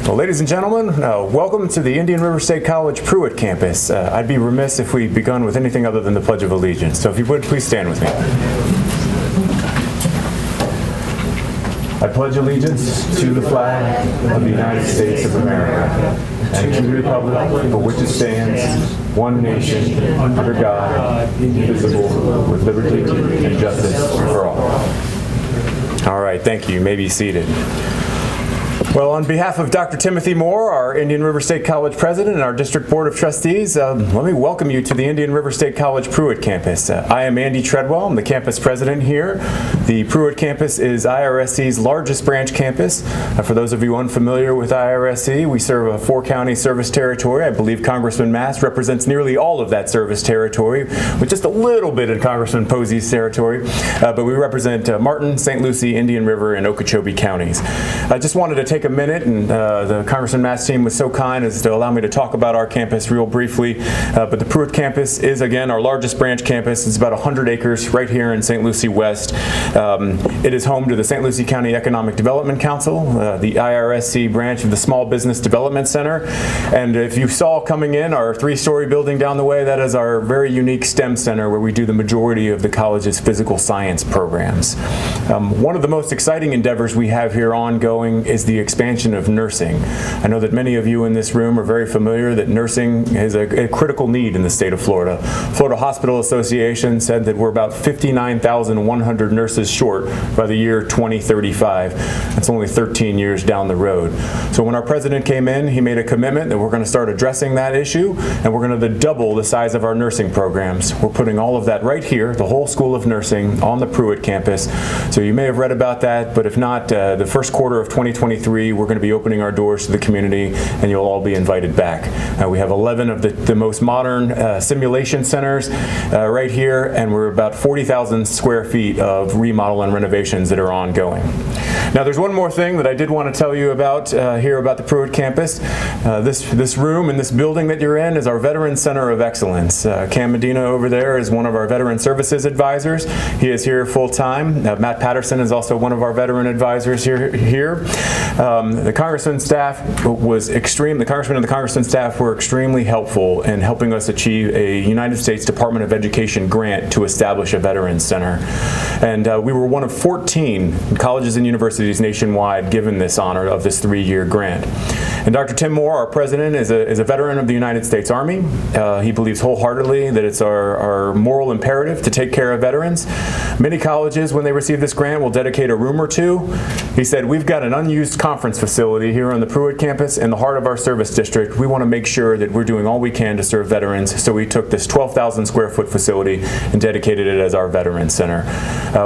Well, ladies and gentlemen, welcome to the Indian River State College Pruitt campus. I'd be remiss if we begun with anything other than the Pledge of Allegiance. So if you would, please stand with me. I pledge allegiance to the flag of the United States of America and to the republic for which it stands, one nation, under God, indivisible, with liberty and justice for all. All right, thank you. You may be seated. Well, on behalf of Dr. Timothy Moore, our Indian River State College President and our District Board of Trustees, let me welcome you to the Indian River State College Pruitt campus. I am Andy Treadwell. I'm the campus president here. The Pruitt campus is IRSC's largest branch campus. For those of you unfamiliar with IRSC, we serve a 4-county service territory. I believe Congressman Mast represents nearly all of that service territory, with just a little bit in Congressman Posey's territory. But we represent Martin, St. Lucie, Indian River, and Okeechobee counties. I just wanted to take a minute, and the Congressman Mast team was so kind as to allow me to talk about our campus real briefly. But the Pruitt campus is, again, our largest branch campus. It's about 100 acres right here in St. Lucie West. It is home to the St. Lucie County Economic Development Council, the IRSC branch of the Small Business Development Center. And if you saw coming in our 3-story building down the way, that is our very unique STEM center where we do the majority of the college's physical science programs. One of the most exciting endeavors we have here ongoing is the expansion of nursing. I know that many of you in this room are very familiar that nursing is a critical need in the state of Florida. Florida Hospital Association said that we're about 59,100 nurses short by the year 2035. That's only 13 years down the road. So when our president came in, he made a commitment that we're going to start addressing that issue, and we're going to double the size of our nursing programs. We're putting all of that right here, the whole School of Nursing, on the Pruitt campus. So you may have read about that, but if not, the first quarter of 2023, we're going to be opening our doors to the community, and you'll all be invited back. We have 11 of the most modern simulation centers right here, and we're about 40,000 square feet of remodel and renovations that are ongoing. Now, there's one more thing that I did want to tell you about here about the Pruitt campus. This room and this building that you're in is our Veteran Center of Excellence. Cam Medina over there is one of our Veteran Services advisors. He is here full-time. Matt Patterson is also one of our veteran advisors here. The Congressman and the Congressman staff were extremely helpful in helping us achieve a United States Department of Education grant to establish a Veterans Center. And we were one of 14 colleges and universities nationwide given this honor of this 3-year grant. And Dr. Tim Moore, our president, is a veteran of the United States Army. He believes wholeheartedly that it's our moral imperative to take care of veterans. Many colleges, when they receive this grant, will dedicate a room or two. He said, we've got an unused conference facility here on the Pruitt campus in the heart of our service district. We want to make sure that we're doing all we can to serve veterans, so we took this 12,000 square foot facility and dedicated it as our Veterans Center.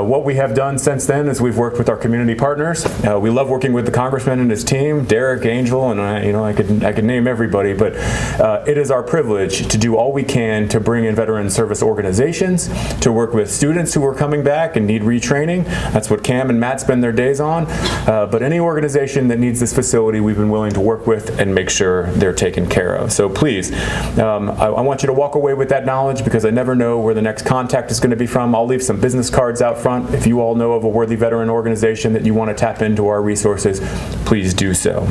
What we have done since then is we've worked with our community partners. We love working with the Congressman and his team, Derek, Angel, and I could name everybody, but it is our privilege to do all we can to bring in veteran service organizations, to work with students who are coming back and need retraining. That's what Cam and Matt spend their days on. But any organization that needs this facility, we've been willing to work with and make sure they're taken care of. So please, I want you to walk away with that knowledge, because I never know where the next contact is going to be from. I'll leave some business cards out front. If you all know of a worthy veteran organization that you want to tap into our resources, please do so.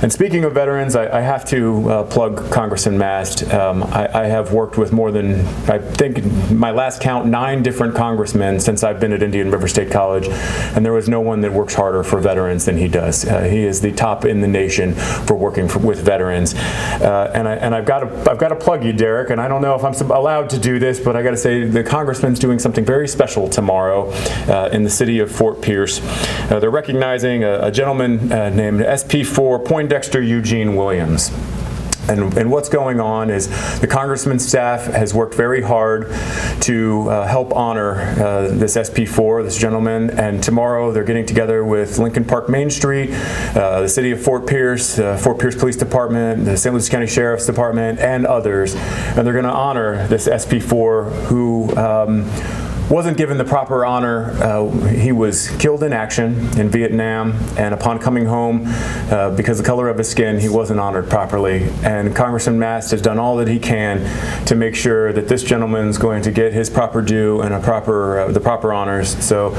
And speaking of veterans, I have to plug Congressman Mast. I have worked with more than, I think my last count, 9 different congressmen since I've been at Indian River State College, and there was no one that works harder for veterans than he does. He is the top in the nation for working with veterans. And I've got to plug you, Derek, and I don't know if I'm allowed to do this, but I got to say the Congressman's doing something very special tomorrow in the city of Fort Pierce. They're recognizing a gentleman named SP4 Poindexter Eugene Williams. And what's going on is the Congressman's staff has worked very hard to help honor this SP4, this gentleman, and tomorrow they're getting together with Lincoln Park Main Street, the city of Fort Pierce Police Department, the St. Lucie County Sheriff's Department, and others, and they're going to honor this SP4 who wasn't given the proper honor. He was killed in action in Vietnam, and upon coming home, because of the color of his skin, he wasn't honored properly. And Congressman Mast has done all that he can to make sure that this gentleman's going to get his proper due and the proper honors. So,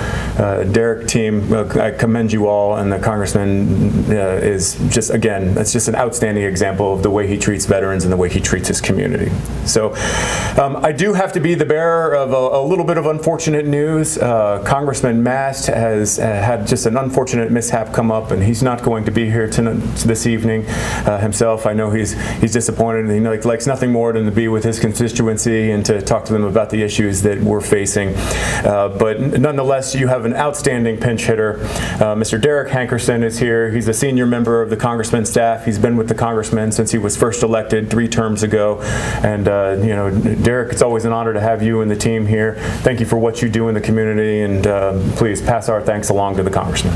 Derek team, I commend you all, and the Congressman is just, again, that's just an outstanding example of the way he treats veterans and the way he treats his community. So, I do have to be the bearer of a little bit of unfortunate news. Congressman Mast has had just an unfortunate mishap come up, and he's not going to be here this evening himself. I know he's disappointed, and he likes nothing more than to be with his constituency and to talk to them about the issues that we're facing. But nonetheless, you have an outstanding pinch hitter. Mr. Derek Hankerson is here. He's a senior member of the Congressman's staff. He's been with the Congressman since he was first elected 3 terms ago. And Derek, it's always an honor to have you and the team here. Thank you for what you do in the community, and please pass our thanks along to the Congressman.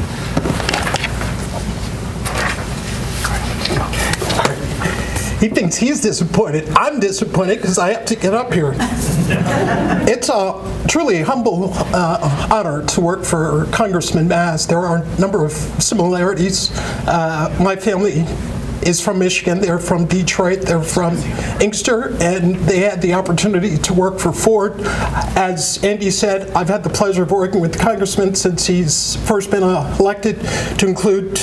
He thinks he's disappointed. I'm disappointed because I have to get up here. It's a truly humble honor to work for Congressman Mast. There are a number of similarities. My family is from Michigan. They're from Detroit. They're from Inkster, and they had the opportunity to work for Ford. As Andy said, I've had the pleasure of working with the Congressman since he's first been elected, to include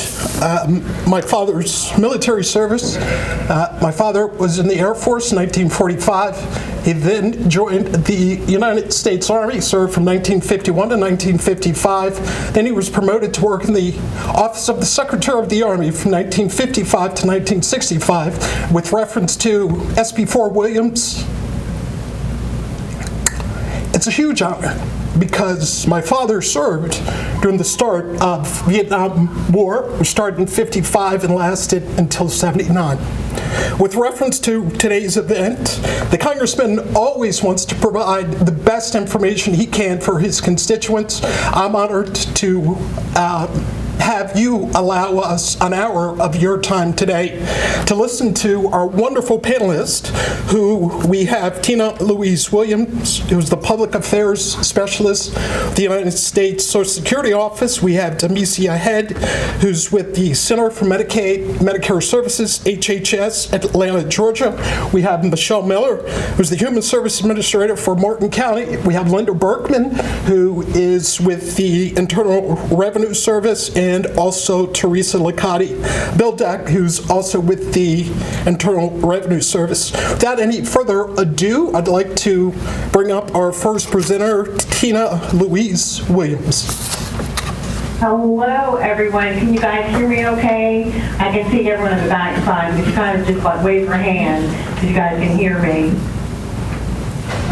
my father's military service. My father was in the Air Force in 1945. He then joined the United States Army, served from 1951 to 1955. Then he was promoted to work in the Office of the Secretary of the Army from 1955 to 1965, with reference to SB4 Williams. It's a huge honor because my father served during the start of Vietnam War, which started in 55 and lasted until 79. With reference to today's event, the Congressman always wants to provide the best information he can for his constituents. I'm honored to have you allow us an hour of your time today to listen to our wonderful panelists, who we have Tina Louise Williams, who's the Public Affairs Specialist of the United States Social Security Office. We have Demesia Head, who's with the Center for Medicare Services, HHS, Atlanta, Georgia. We have Michelle Miller, who's the Human Service Administrator for Martin County. We have Linda Berkman, who is with the Internal Revenue Service, and also Teresa Licati Bildak, who's also with the Internal Revenue Service. Without any further ado, I'd like to bring up our first presenter, Tina Louise Williams. Hello, everyone. Can you guys hear me okay? I can see everyone on the back side. If you kind of just wave your hand so you guys can hear me.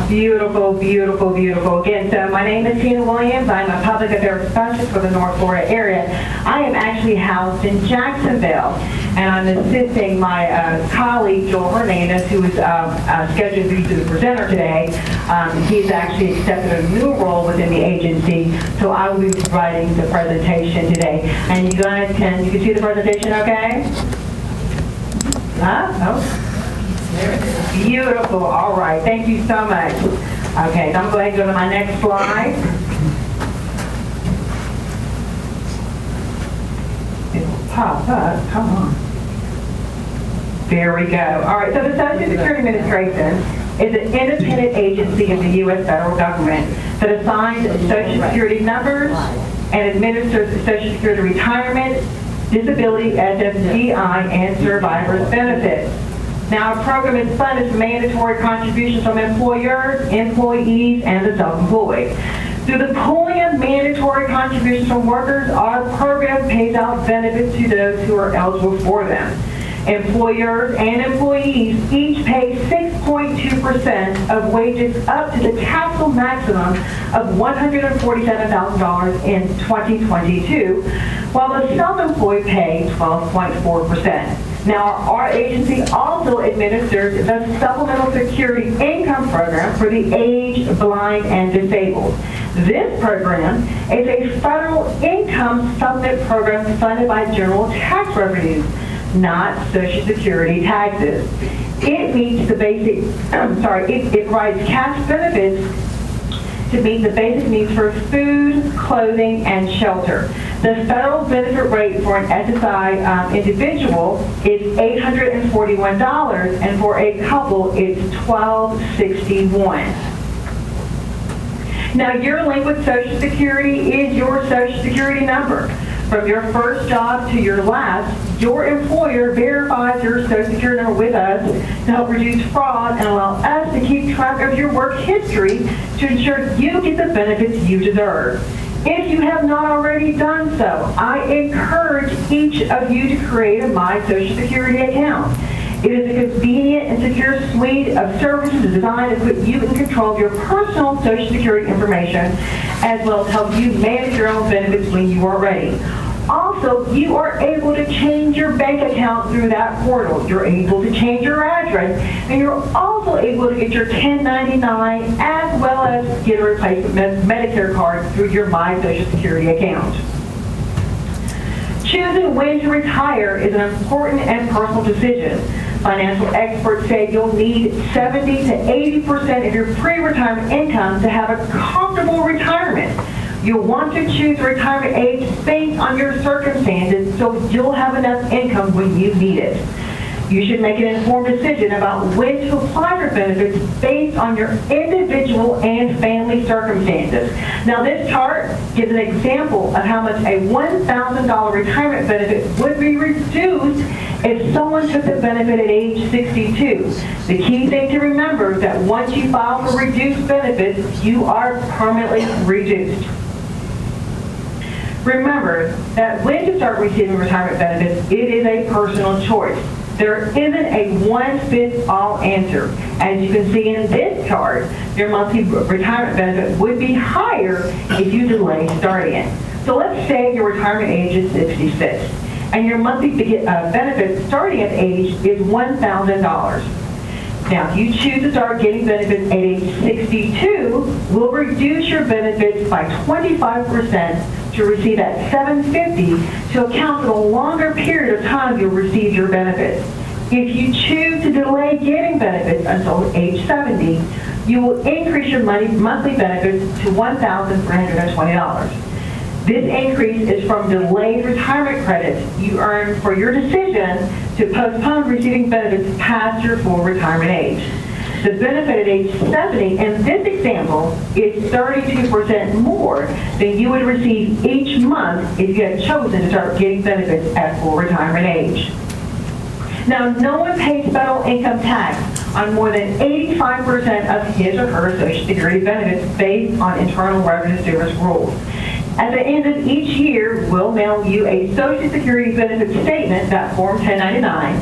Beautiful, beautiful, beautiful. Again, so my name is Tina Williams. I'm a public affairs specialist for the North Florida area. I am actually housed in Jacksonville, and I'm assisting my colleague, Joel Hernandez, who is scheduled to be the presenter today. He's actually accepted a new role within the agency, so I will be providing the presentation today. And you guys you can see the presentation okay? Oh. Beautiful. All right. Thank you so much. Okay, so I'm going to go ahead and go to my next slide. It will pop up. Come on. There we go. All right. So the Social Security Administration is an independent agency of the U.S. federal government that assigns Social Security numbers and administers Social Security retirement, disability, SSDI, and survivor's benefits. Now, our program is funded through mandatory contributions from employers, employees, and the self-employed. Through the pooling of mandatory contributions from workers, our program pays out benefits to those who are eligible for them. Employers and employees each pay 6.2% of wages up to the taxable maximum of $147,000 in 2022, while the self-employed pay 12.4%. Now, our agency also administers the Supplemental Security Income Program for the aged, blind, and disabled. This program is a federal income supplement program funded by general tax revenues, not Social Security taxes. It meets the basic, it provides cash benefits to to meet the basic needs for food, clothing, and shelter. The federal benefit rate for an SSI individual is $841, and for a couple, it's $1,261. Now, your link with Social Security is your Social Security number. From your first job to your last, your employer verifies your Social Security number with us to help reduce fraud and allow us to keep track of your work history to ensure you get the benefits you deserve. If you have not already done so, I encourage each of you to create a My Social Security account. It is a convenient and secure suite of services designed to put you in control of your personal Social Security information, as well as help you manage your own benefits when you are ready. Also, you are able to change your bank account through that portal. You're able to change your address, and you're also able to get your 1099 as well as get a replacement Medicare card through your My Social Security account. Choosing when to retire is an important and personal decision. Financial experts say you'll need 70 to 80% of your pre-retirement income to have a comfortable retirement. You'll want to choose retirement age based on your circumstances so you'll have enough income when you need it. You should make an informed decision about when to apply for benefits based on your individual and family circumstances. Now, this chart gives an example of how much a $1,000 retirement benefit would be reduced if someone took the benefit at age 62. The key thing to remember is that once you file for reduced benefits, you are permanently reduced. Remember that when to start receiving retirement benefits, it is a personal choice. There isn't a one-fits-all answer. As you can see in this chart, your monthly retirement benefit would be higher if you delay starting it. So let's say your retirement age is 66, and your monthly benefit starting at age is $1,000. Now, if you choose to start getting benefits at age 62, we'll reduce your benefits by 25% to receive at $750 to account for the longer period of time you'll receive your benefits. If you choose to delay getting benefits until age 70, you will increase your monthly benefits to $1,320. This increase is from delayed retirement credits you earned for your decision to postpone receiving benefits past your full retirement age. The benefit at age 70 in this example is 32% more than you would receive each month if you had chosen to start getting benefits at full retirement age. Now, no one pays federal income tax on more than 85% of his or her Social Security benefits based on Internal Revenue Service rules. At the end of each year, we'll mail you a Social Security benefit statement, that Form 1099,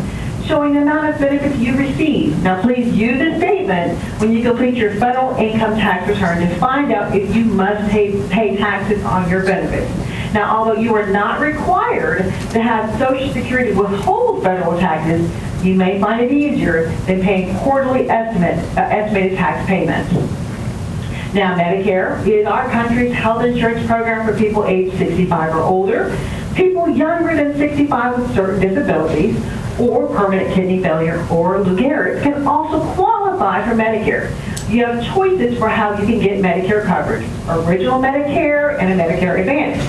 showing the amount of benefits you receive. Now, please use this statement when you complete your federal income tax return to find out if you must pay taxes on your benefits. Now, although you are not required to have Social Security withhold federal taxes, you may find it easier than paying quarterly estimated tax payments. Now, Medicare is our country's health insurance program for people aged 65 or older, people younger than 65 with certain disabilities, or permanent kidney failure or Lou Gehrig's can also qualify for Medicare. You have choices for how you can get Medicare coverage: Original Medicare and a Medicare Advantage.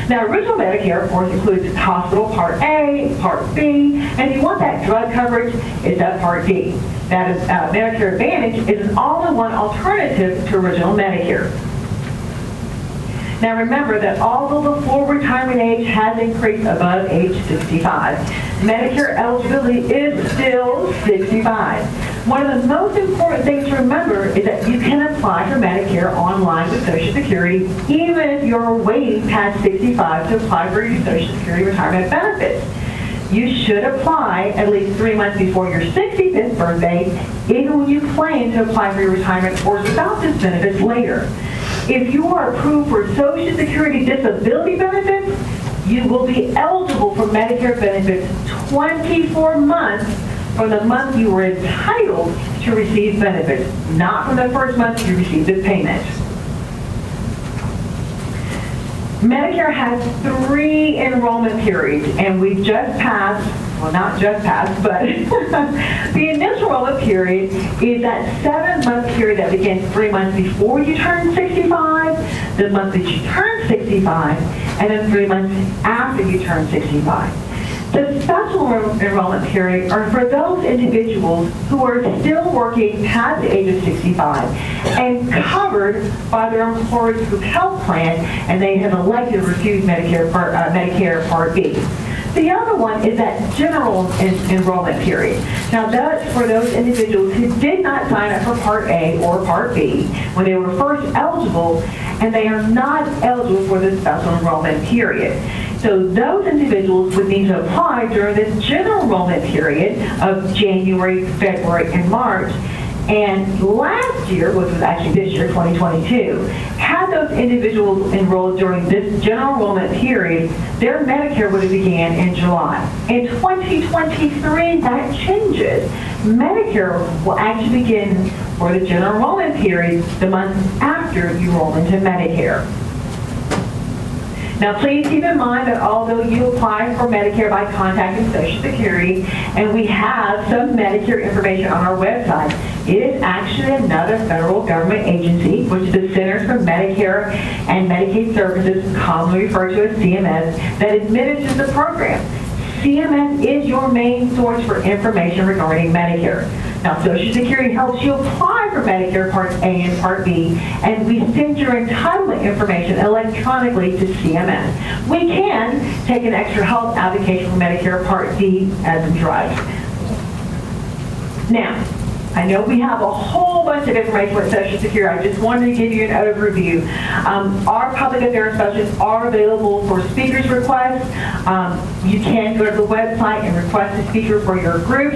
Now, Original Medicare, of course, includes hospital Part A, Part B, and if you want that drug coverage, it's that Part D. That is, Medicare Advantage is an all-in-one alternative to Original Medicare. Now, remember that although the full retirement age has increased above age 65, Medicare eligibility is still 65. One of the most important things to remember is that you can apply for Medicare online with Social Security even if you're waiting past 65 to apply for your Social Security retirement benefits. You should apply at least 3 months before your 65th birthday, even when you plan to apply for your retirement or spouse's benefits later. If you are approved for Social Security disability benefits, you will be eligible for Medicare benefits 24 months from the month you were entitled to receive benefits, not from the first month you received the payment. Medicare has 3 enrollment periods, and we've just passed well, not just passed, but the initial enrollment period is that 7-month period that begins 3 months before you turn 65, the month that you turn 65, and then 3 months after you turn 65. The special enrollment period are for those individuals who are still working past the age of 65 and covered by their employer's group health plan, and they have elected to refuse Medicare Part B. The other one is that general enrollment period. Now, that's for those individuals who did not sign up for Part A or Part B when they were first eligible, and they are not eligible for the special enrollment period. So those individuals would need to apply during this general enrollment period of January, February, and March. And last year, which was actually this year, 2022, had those individuals enrolled during this general enrollment period, their Medicare would have began in July. In 2023, that changes. Medicare will actually begin for the general enrollment period the month after you roll into Medicare. Now, please keep in mind that although you apply for Medicare by contacting Social Security, and we have some Medicare information on our website, it is actually another federal government agency, which is the Centers for Medicare and Medicaid Services, commonly referred to as CMS, that administers the program. CMS is your main source for information regarding Medicare. Now, Social Security helps you apply for Medicare Part A and Part B, and we send your entitlement information electronically to CMS. We can take an extra health application for Medicare Part D as a drive. Now, I know we have a whole bunch of information with Social Security. I just wanted to give you an overview. Our public affairs specialists are available for speakers requests. You can go to the website and request a speaker for your group.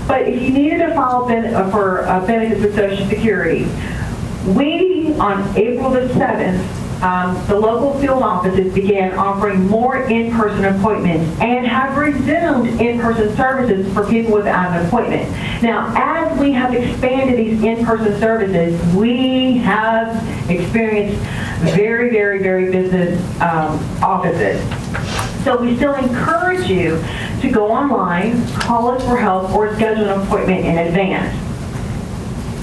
But if you needed to file for benefits with Social Security, we, on April the 7th, the local field offices began offering more in-person appointments and have resumed in-person services for people without an appointment. Now, as we have expanded these in-person services, we have experienced very, very, very busy offices. So we still encourage you to go online, call us for help, or schedule an appointment in advance.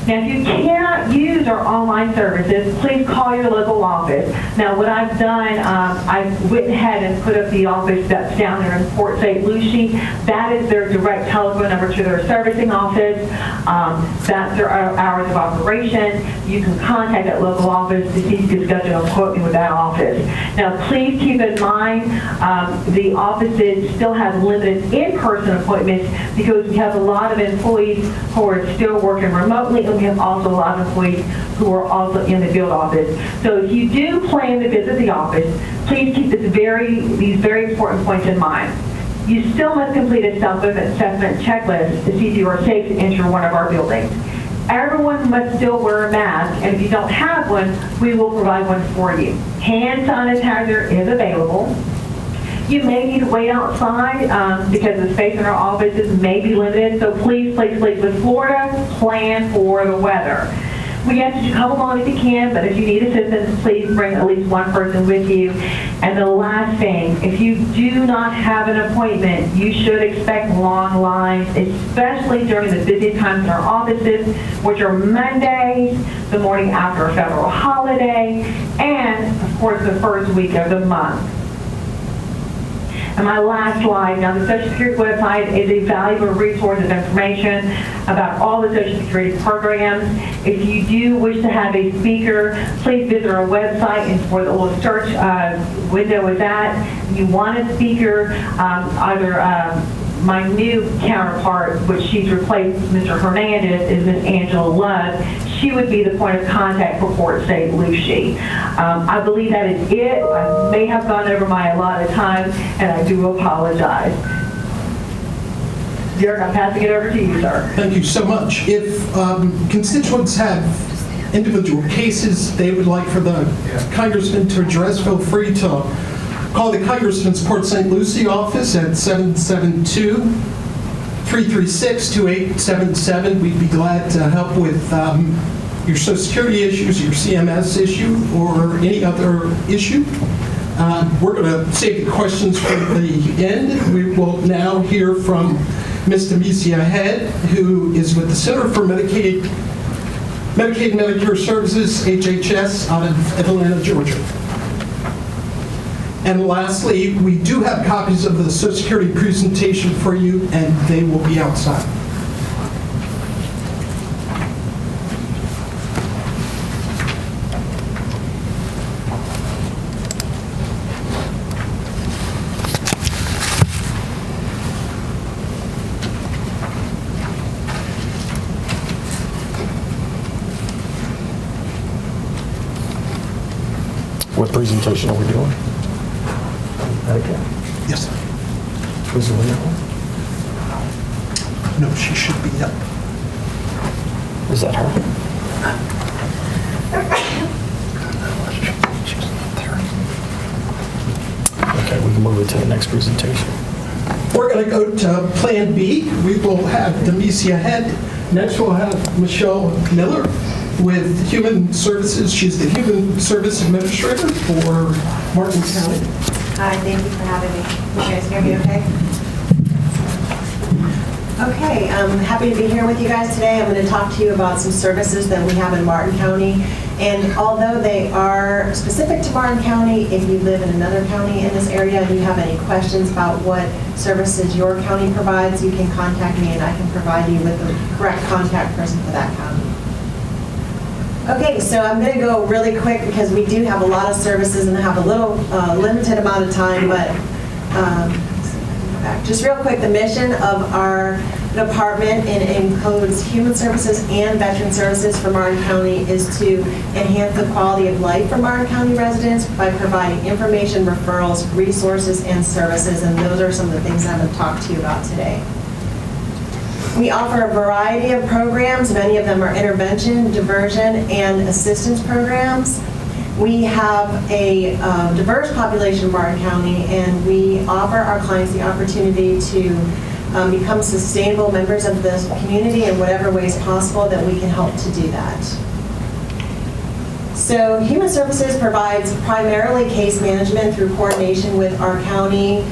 Now, if you cannot use our online services, please call your local office. Now, what I've done, I went ahead and put up the office that's down there in Port St. Lucie. That is their direct telephone number to their servicing office. That's their hours of operation. You can contact that local office to see if you can schedule an appointment with that office. Now, please keep in mind the offices still have limited in-person appointments because we have a lot of employees who are still working remotely, and we have also a lot of employees who are also in the field office. So if you do plan to visit the office, please keep these very important points in mind. You still must complete a self-assessment checklist to see if you are safe to enter one of our buildings. Everyone must still wear a mask, and if you don't have one, we will provide one for you. Hand sanitizer is available. You may need to wait outside because the space in our offices may be limited, so please, with Florida, plan for the weather. We ask that you come along if you can, but if you need assistance, please bring at least one person with you. And the last thing, if you do not have an appointment, you should expect long lines, especially during the busy times in our offices, which are Mondays, the morning after a federal holiday, and, of course, the first week of the month. And my last slide, now the Social Security website is a valuable resource of information about all the Social Security programs. If you do wish to have a speaker, please visit our website, and for the little search window is that. You want a speaker, either my new counterpart, which she's replaced Mr. Hernandez, is Ms. Angela Love. She would be the point of contact for Port St. Lucie. I believe that is it. I may have gone over my allotted time, and I do apologize. Derek, I'm passing it over to you, sir. Thank you so much. If constituents have individual cases they would like for the congressman to address, feel free to call the Congressman's Port St. Lucie office at 772-336-2877. We'd be glad to help with your Social Security issues, your CMS issue, or any other issue. We're going to save the questions for the end. We will now hear from Ms. Demesia Head, who is with the Center for Medicaid Medicare Services, HHS, out of Atlanta, Georgia. And lastly, we do have copies of the Social Security presentation for you, and they will be outside. What presentation are we doing? Okay. Yes, sir. Who's the winner? No, she should be up. Is that her? She's not there. Okay, we can move it to the next presentation. We're going to go to Plan B. We will have Demesia Head. Next, we'll have Michelle Miller with Human Services. She's the Human Service Administrator for Martin County. Hi, thank you for having me. You guys hear me okay? Okay, I'm happy to be here with you guys today. I'm going to talk to you about some services that we have in Martin County. And although they are specific to Martin County, if you live in another county in this area and you have any questions about what services your county provides, you can contact me and I can provide you with the correct contact person for that county. Okay, so I'm going to go really quick because we do have a lot of services and I have a little limited amount of time, but just real quick, the mission of our department, and it includes human services and veteran services for Martin County, is to enhance the quality of life for Martin County residents by providing information, referrals, resources, and services, and those are some of the things I'm going to talk to you about today. We offer a variety of programs. Many of them are intervention, diversion, and assistance programs. We have a diverse population in Martin County, and we offer our clients the opportunity to become sustainable members of this community in whatever ways possible that we can help to do that. So Human Services provides primarily case management through coordination with our county,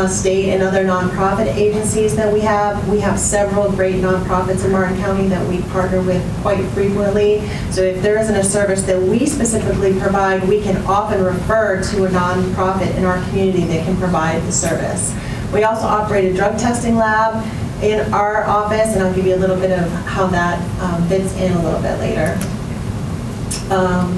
state, and other nonprofit agencies that we have. We have several great nonprofits in Martin County that we partner with quite frequently. So if there isn't a service that we specifically provide, we can often refer to a nonprofit in our community that can provide the service. We also operate a drug testing lab in our office, and I'll give you a little bit of how that fits in a little bit later.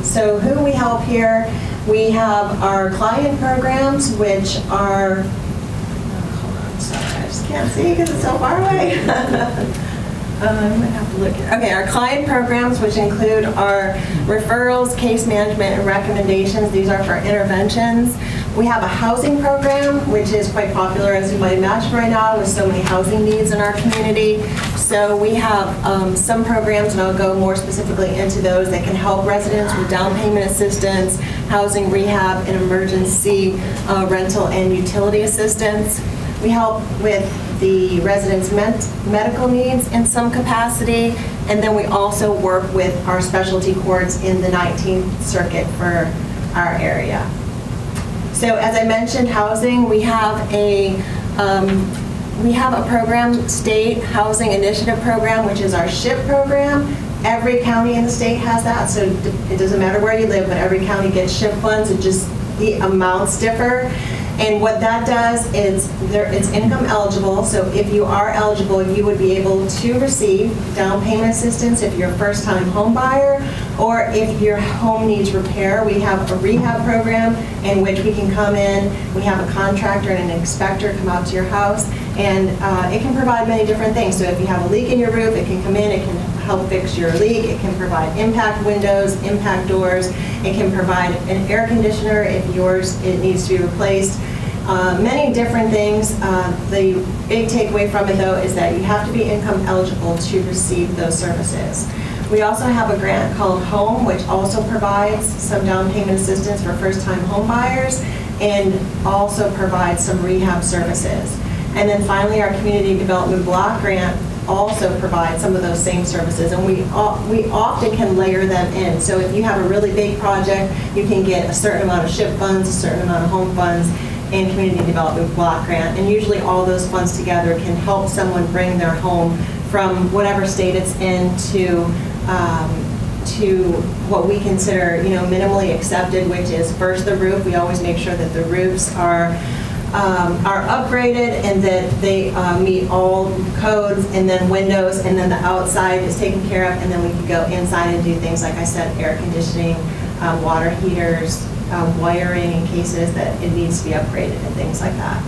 So who we help here, we have our client programs, which are, hold on, sorry, I just can't see because it's so far away. I might have to look here. Okay, our client programs, which include our referrals, case management, and recommendations. These are for interventions. We have a housing program, which is quite popular, as you might imagine right now, with so many housing needs in our community. So we have some programs, and I'll go more specifically into those, that can help residents with down payment assistance, housing rehab, and emergency rental and utility assistance. We help with the residents' medical needs in some capacity, and then we also work with our specialty courts in the 19th Circuit for our area. So as I mentioned, housing, we have a program, State Housing Initiative Program, which is our SHIP program. Every county in the state has that, so it doesn't matter where you live, but every county gets SHIP funds. It just, the amounts differ. And what that does is it's income eligible, so if you are eligible, you would be able to receive down payment assistance if you're a first-time home buyer, or if your home needs repair. We have a rehab program in which we can come in, we have a contractor and an inspector come out to your house, and it can provide many different things. So if you have a leak in your roof, it can come in, it can help fix your leak, it can provide impact windows, impact doors, it can provide an air conditioner if it needs to be replaced. Many different things. The big takeaway from it, though, is that you have to be income eligible to receive those services. We also have a grant called HOME, which also provides some down payment assistance for first-time home buyers and also provides some rehab services. And then finally, our Community Development Block Grant also provide some of those same services, and we often can layer them in. So if you have a really big project, you can get a certain amount of SHIP funds, a certain amount of home funds, and community development block grant, and usually all those funds together can help someone bring their home from whatever state it's in to what we consider, minimally accepted, which is first the roof. We always make sure that the roofs are upgraded and that they meet all codes, and then windows, and then the outside is taken care of, and then we can go inside and do things like I said, air conditioning, water heaters, wiring in cases that it needs to be upgraded and things like that.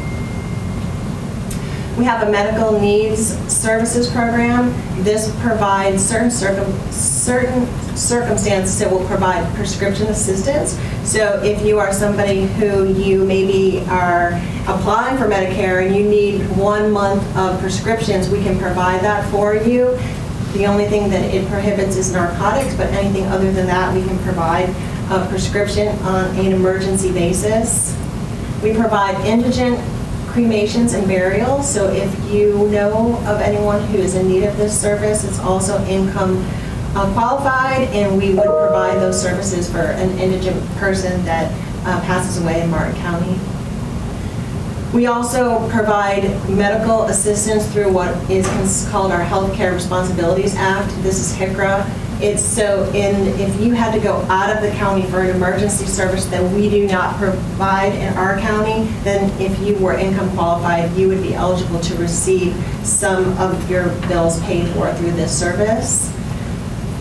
We have a medical needs services program. This provides certain circumstances that will provide prescription assistance. So if you are somebody who you maybe are applying for Medicare and you need 1 month of prescriptions, we can provide that for you. The only thing that it prohibits is narcotics, but anything other than that, we can provide a prescription on an emergency basis. We provide indigent cremations and burials. So if you know of anyone who is in need of this service, it's also income qualified, and we would provide those services for an indigent person that passes away in Martin County. We also provide medical assistance through what is called our Healthcare Responsibilities Act. This is HCRA. It's so if you had to go out of the county for an emergency service that we do not provide in our county, then if you were income qualified, you would be eligible to receive some of your bills paid for through this service.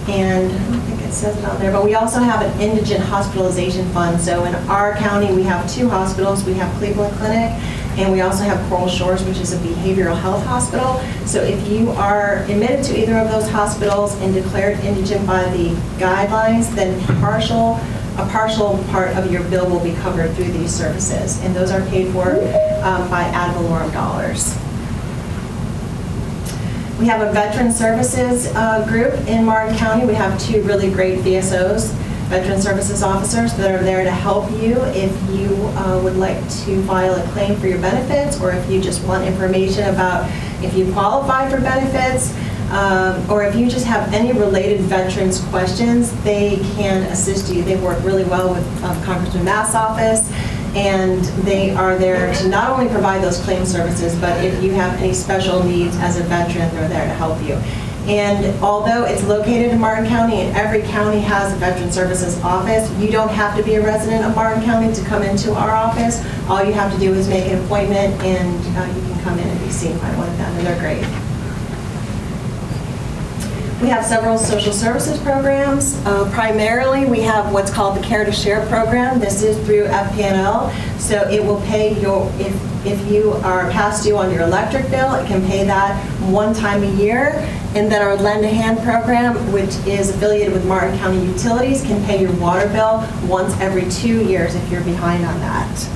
And I don't think it says it on there, but we also have an indigent hospitalization fund. So in our county, we have 2 hospitals. We have Cleveland Clinic, and we also have Coral Shores, which is a behavioral health hospital. So if you are admitted to either of those hospitals and declared indigent by the guidelines, then a partial part of your bill will be covered through these services. And those are paid for by ad valorem dollars. We have a veteran services group in Martin County. We have 2 really great VSOs, veteran services officers, that are there to help you if you would like to file a claim for your benefits, or if you just want information about if you qualify for benefits, or if you just have any related veterans questions, they can assist you. They work really well with Congressman Mass's office, and they are there to not only provide those claim services, but if you have any special needs as a veteran, they're there to help you. And although it's located in Martin County and every county has a Veteran Services office, you don't have to be a resident of Martin County to come into our office. All you have to do is make an appointment, and you can come in and be seen by one of them, and they're great. We have several social services programs. Primarily, we have what's called the Care to Share program. This is through FPNL, so it will pay your, if you are past due on your electric bill, it can pay that 1 time a year. And then our Lend a Hand program, which is affiliated with Martin County Utilities, can pay your water bill once every 2 years if you're behind on that.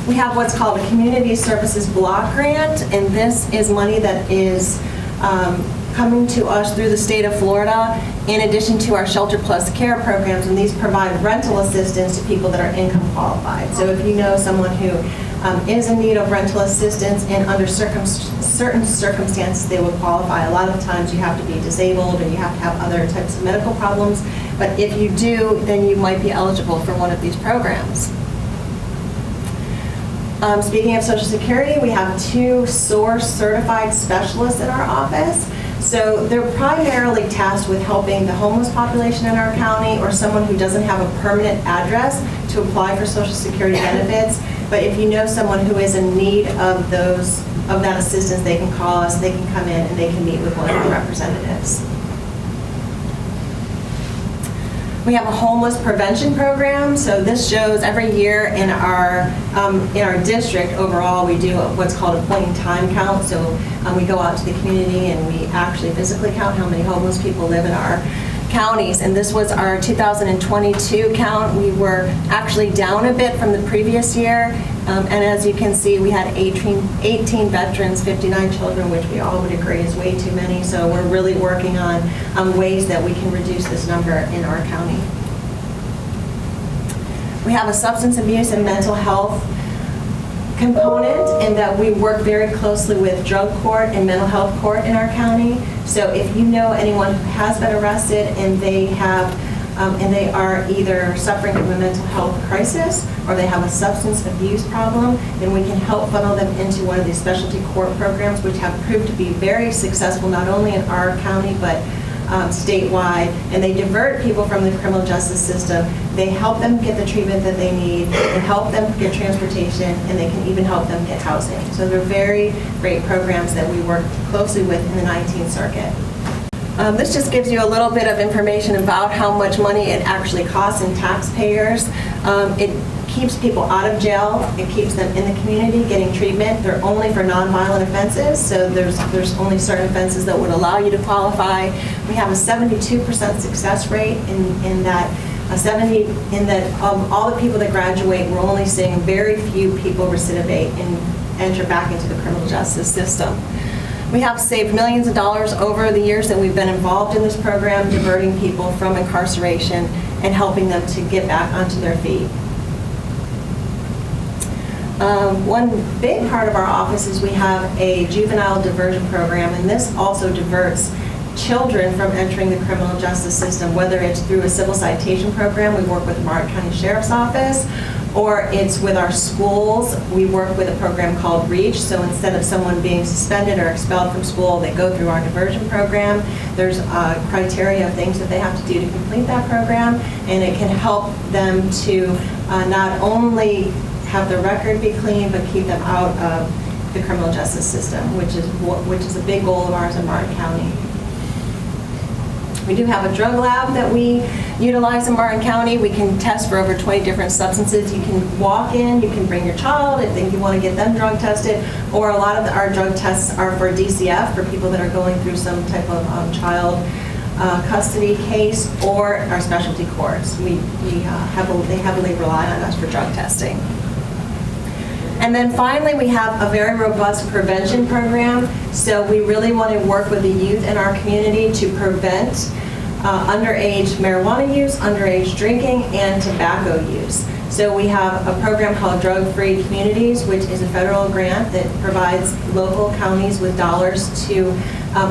We have what's called a Community Services Block Grant, and this is money that is coming to us through the state of Florida, in addition to our Shelter Plus Care programs, and these provide rental assistance to people that are income qualified. So if you know someone who is in need of rental assistance, and under certain circumstances they would qualify. A lot of times you have to be disabled, or you have to have other types of medical problems, but if you do, then you might be eligible for one of these programs. Speaking of Social Security, we have 2 SOARCE certified specialists in our office. So they're primarily tasked with helping the homeless population in our county, or someone who doesn't have a permanent address to apply for Social Security benefits. But if you know someone who is in need of that assistance, they can call us, they can come in, and they can meet with one of our representatives. We have a homeless prevention program. So this shows every year in our district overall, we do what's called a point in time count. So we go out to the community and we actually physically count how many homeless people live in our counties. And this was our 2022 count. We were actually down a bit from the previous year. And as you can see, we had 18 veterans, 59 children, which we all would agree is way too many. So we're really working on ways that we can reduce this number in our county. We have a substance abuse and mental health component in that we work very closely with drug court and mental health court in our county. So if you know anyone who has been arrested and they are either suffering from a mental health crisis or they have a substance abuse problem, then we can help funnel them into one of these specialty court programs, which have proved to be very successful not only in our county but statewide. And they divert people from the criminal justice system. They help them get the treatment that they need, and help them get transportation, and they can even help them get housing. So they're very great programs that we work closely with in the 19th Circuit. This just gives you a little bit of information about how much money it actually costs in taxpayers. It keeps people out of jail. It keeps them in the community getting treatment. They're only for nonviolent offenses, so there's only certain offenses that would allow you to qualify. We have a 72% success rate in that of all the people that graduate, we're only seeing very few people recidivate and enter back into the criminal justice system. We have saved millions of dollars over the years that we've been involved in this program, diverting people from incarceration and helping them to get back onto their feet. One big part of our office is we have a juvenile diversion program, and this also diverts children from entering the criminal justice system, whether it's through a civil citation program. We work with the Martin County Sheriff's Office, or it's with our schools. We work with a program called REACH, so instead of someone being suspended or expelled from school, they go through our diversion program. There's criteria of things that they have to do to complete that program, and it can help them to not only have their record be clean, but keep them out of the criminal justice system, which is a big goal of ours in Martin County. We do have a drug lab that we utilize in Martin County. We can test for over 20 different substances. You can walk in, you can bring your child if you want to get them drug tested, or a lot of our drug tests are for DCF, for people that are going through some type of child custody case, or our specialty courts. They heavily rely on us for drug testing. And then finally, we have a very robust prevention program. So we really want to work with the youth in our community to prevent underage marijuana use, underage drinking, and tobacco use. So we have a program called Drug-Free Communities, which is a federal grant that provides local counties with dollars to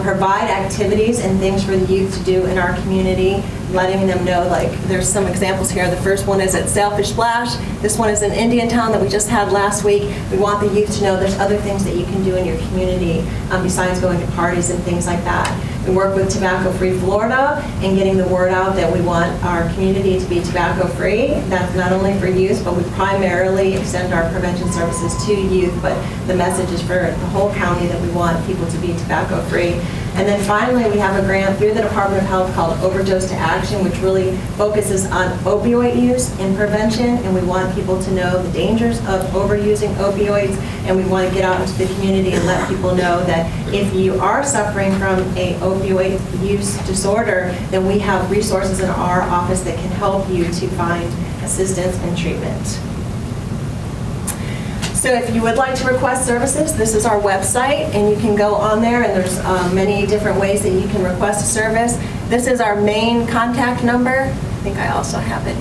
provide activities and things for the youth to do in our community, letting them know, like, there's some examples here. The first one is at Sailfish Splash. This one is in Indiantown that we just had last week. We want the youth to know there's other things that you can do in your community besides going to parties and things like that. We work with Tobacco Free Florida and getting the word out that we want our community to be tobacco free. That's not only for youth, but we primarily extend our prevention services to youth, but the message is for the whole county that we want people to be tobacco free. And then finally, we have a grant through the Department of Health called Overdose to Action, which really focuses on opioid use and prevention, and we want people to know the dangers of overusing opioids, and we want to get out into the community and let people know that if you are suffering from a opioid use disorder, then we have resources in our office that can help you to find assistance and treatment. So if you would like to request services, this is our website, and you can go on there, and there's many different ways that you can request a service. This is our main contact number. I think I also have it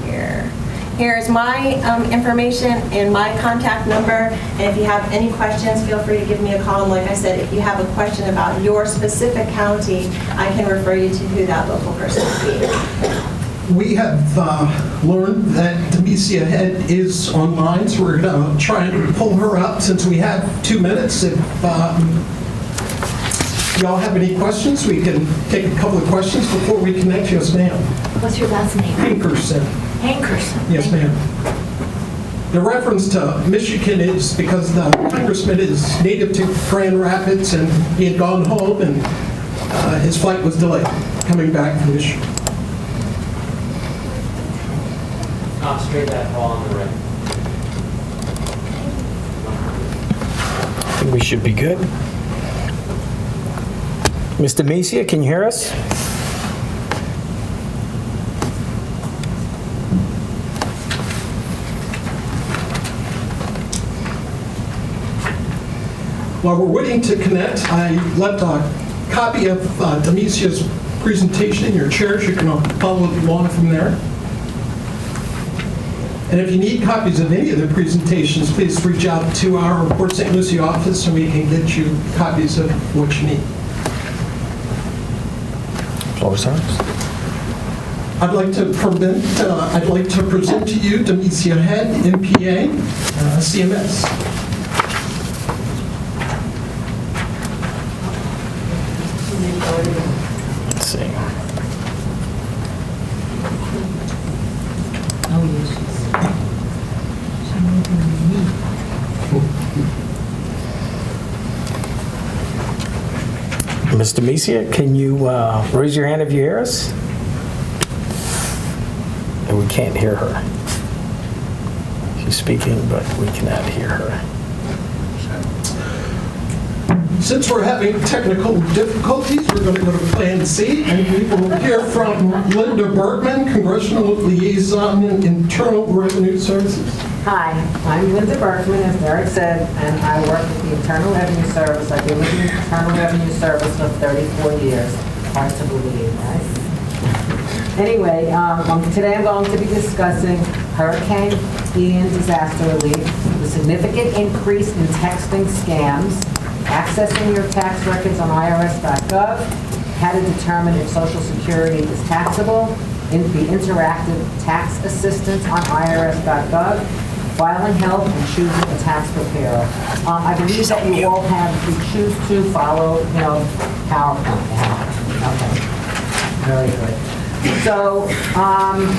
here. Here is my information and my contact number, and if you have any questions, feel free to give me a call. And like I said, if you have a question about your specific county, I can refer you to who that local person would be. We have learned that Demesia Head is online, so we're going to try and pull her up since we have 2 minutes. If y'all have any questions, we can take a couple of questions before we connect. Yes, ma'am. What's your last name? Hankerson. Hankerson. Yes, ma'am. The reference to Michigan is because the congressman is native to Grand Rapids, and he had gone home, and his flight was delayed coming back from Michigan. Straight that ball on the right. I think we should be good. Ms. Demesia, can you hear us? While we're waiting to connect, I left a copy of Demesia's presentation in your chairs. You can follow along from there. And if you need copies of any of the presentations, please reach out to our Port St. Lucie office and we can get you copies of what you need. Floor is yours. I'd like to present to you Demetria Head, MPA, CMS. Let's see. Ms. Demetria, can you raise your hand if you hear us? And we can't hear her. She's speaking, but we cannot hear her. Since we're having technical difficulties, we're going to go to Plan C, and we will hear from Linda Bergman, Congressional Liaison in Internal Revenue Services. Hi, I'm Linda Berkman, as Derek said, and I work with the Internal Revenue Service. I've been with the Internal Revenue Service for 34 years. Hard to believe, right? Anyway, today I'm going to be discussing Hurricane Ian disaster relief, the significant increase in texting scams, accessing your tax records on irs.gov, how to determine if Social Security is taxable, the interactive tax assistance on irs.gov, filing help, and choosing a tax preparer. I believe that you all have, if you choose to follow, PowerPoint. Okay, very good. So,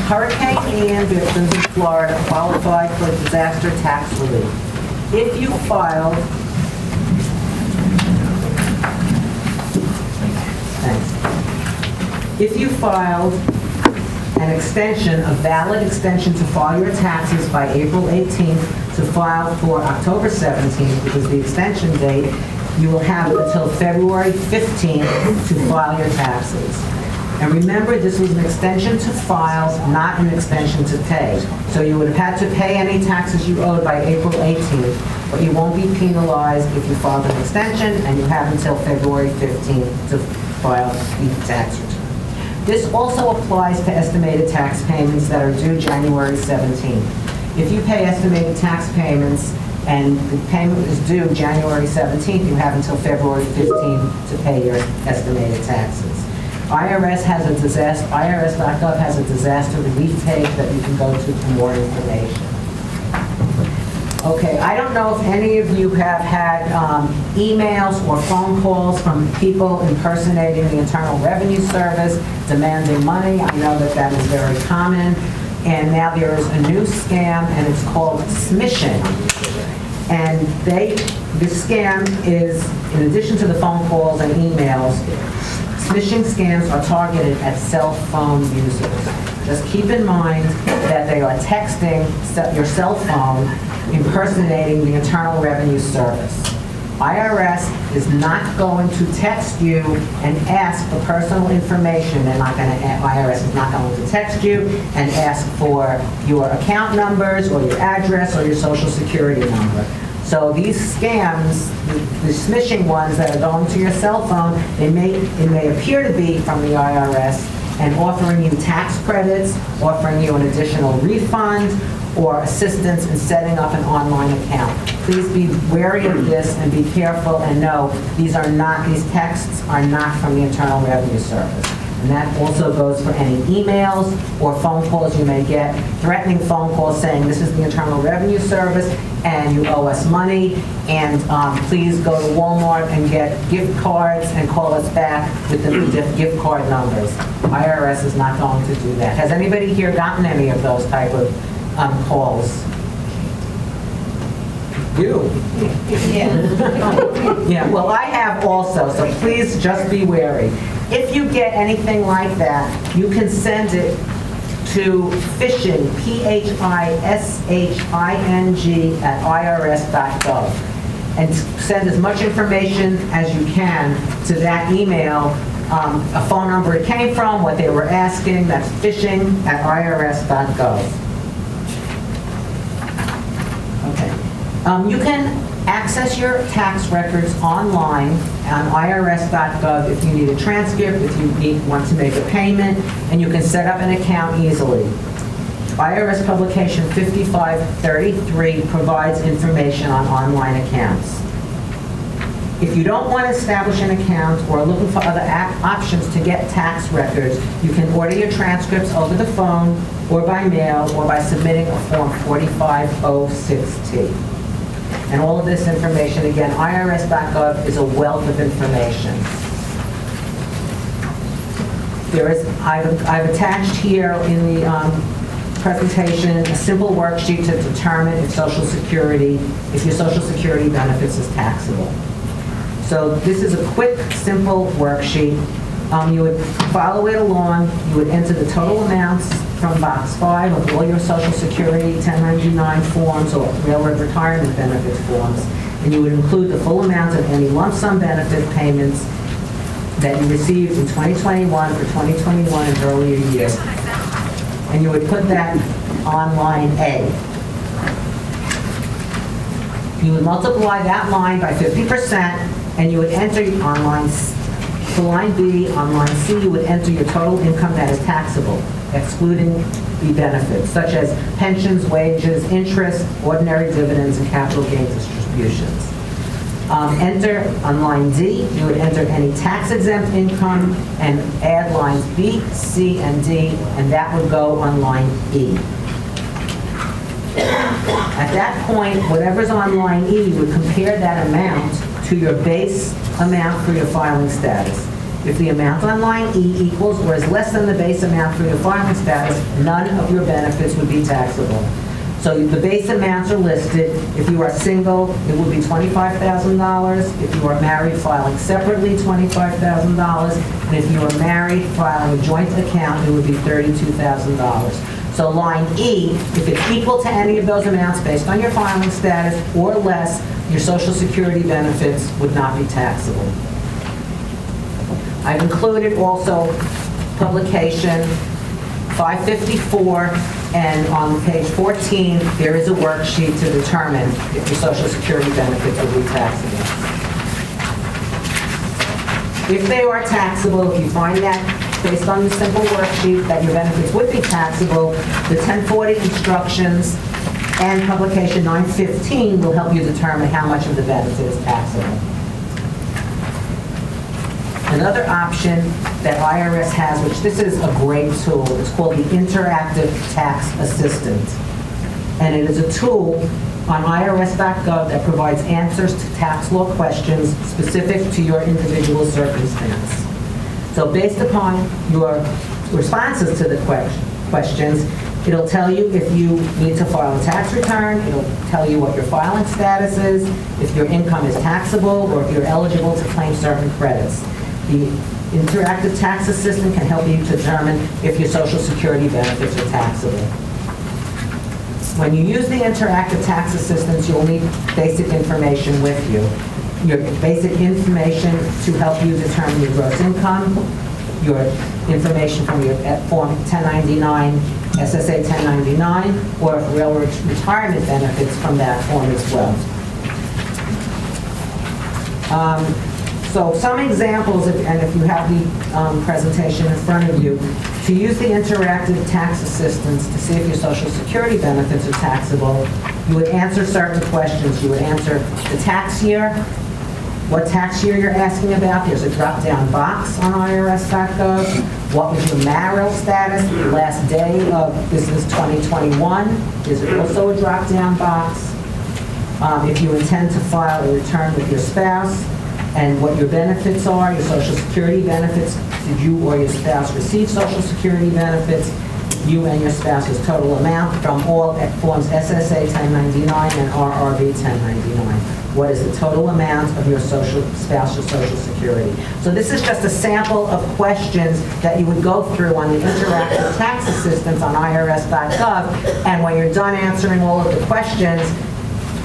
Hurricane Ian victims in Florida qualified for disaster tax relief. If you filed, if you filed an extension, a valid extension to file your taxes by April 18th to file for October 17th, because the extension date, you will have until February 15th to file your taxes. And remember, this was an extension to file, not an extension to pay. So you would have had to pay any taxes you owed by April 18th, but you won't be penalized if you filed an extension, and you have until February 15th to file the tax return. This also applies to estimated tax payments that are due January 17th. If you pay estimated tax payments and the payment is due January 17th, you have until February 15th to pay your estimated taxes. IRS.gov has a disaster relief page that you can go to for more information. Okay, I don't know if any of you have had emails or phone calls from people impersonating the Internal Revenue Service, demanding money. I know that that is very common. And now there is a new scam, and it's called smishing. And this scam is, in addition to the phone calls and emails, smishing scams are targeted at cell phone users. Just keep in mind that they are texting your cell phone, impersonating the Internal Revenue Service. IRS is not going to text you and ask for personal information. IRS is not going to text you and ask for your account numbers or your address or your Social Security number. So these scams, the smishing ones that are going to your cell phone, it may appear to be from the IRS and offering you tax credits, offering you an additional refund, or assistance in setting up an online account. Please be wary of this and be careful and know these texts are not from the Internal Revenue Service. And that also goes for any emails or phone calls you may get, threatening phone calls saying this is the Internal Revenue Service and you owe us money, and please go to Walmart and get gift cards and call us back with the gift card numbers. IRS is not going to do that. Has anybody here gotten any of those type of calls? You? Yeah, well, I have also, so please just be wary. If you get anything like that, you can send it to phishing, phishing @irs.gov, and send as much information as you can to that email, a phone number it came from, what they were asking. That's phishing @irs.gov. Okay. You can access your tax records online on irs.gov if you need a transcript, if you want to make a payment, and you can set up an account easily. IRS Publication 5533 provides information on online accounts. If you don't want to establish an account or are looking for other options to get tax records, you can order your transcripts over the phone or by mail or by submitting a Form 4506T. And all of this information, again, IRS.gov is a wealth of information. I've attached here in the presentation a simple worksheet to determine if your Social Security benefits is taxable. So this is a quick, simple worksheet. You would follow it along. You would enter the total amounts from box 5 of all your Social Security 1099 forms or railroad retirement benefit forms, and you would include the full amount of any lump sum benefit payments that you received in 2021 for 2021 and earlier years. And you would put that on line A. You would multiply that line by 50%, and you would enter on line B. On line C, you would enter your total income that is taxable, excluding the benefits, such as pensions, wages, interest, ordinary dividends, and capital gains distributions. Enter on line D, you would enter any tax-exempt income and add lines B, C, and D, and that would go on line E. At that point, whatever's on line E, you would compare that amount to your base amount for your filing status. If the amount on line E equals or is less than the base amount for your filing status, none of your benefits would be taxable. So the base amounts are listed. If you are single, it would be $25,000. If you are married, filing separately, $25,000. And if you are married, filing a joint account, it would be $32,000. So line E, if it's equal to any of those amounts based on your filing status or less, your Social Security benefits would not be taxable. I've included also publication 554, and on page 14, there is a worksheet to determine if your Social Security benefits will be taxable. If they are taxable, if you find that based on the simple worksheet that your benefits would be taxable, the 1040 instructions and publication 915 will help you determine how much of the benefit is taxable. Another option that IRS has, which this is a great tool, it's called the Interactive Tax Assistant. And it is a tool on irs.gov that provides answers to tax law questions specific to your individual circumstance. So based upon your responses to the questions, it'll tell you if you need to file a tax return, it'll tell you what your filing status is, if your income is taxable, or if you're eligible to claim certain credits. The Interactive Tax Assistant can help you determine if your Social Security benefits are taxable. When you use the Interactive Tax Assistant, you'll need basic information with you. Your basic information to help you determine your gross income, your information from your Form 1099, SSA 1099, or railroad retirement benefits from that form as well. So some examples, and if you have the presentation in front of you, to use the Interactive Tax Assistance to see if your Social Security benefits are taxable, you would answer certain questions. You would answer the tax year, what tax year you're asking about. There's a drop-down box on irs.gov. What was your marital status, the last day of, this is 2021. There's also a drop-down box. If you intend to file a return with your spouse, and what your benefits are, your Social Security benefits. Did you or your spouse receive Social Security benefits? You and your spouse's total amount from all forms SSA 1099 and RRB 1099. What is the total amount of your spouse's Social Security? So this is just a sample of questions that you would go through on the Interactive Tax Assistance on irs.gov, and when you're done answering all of the questions,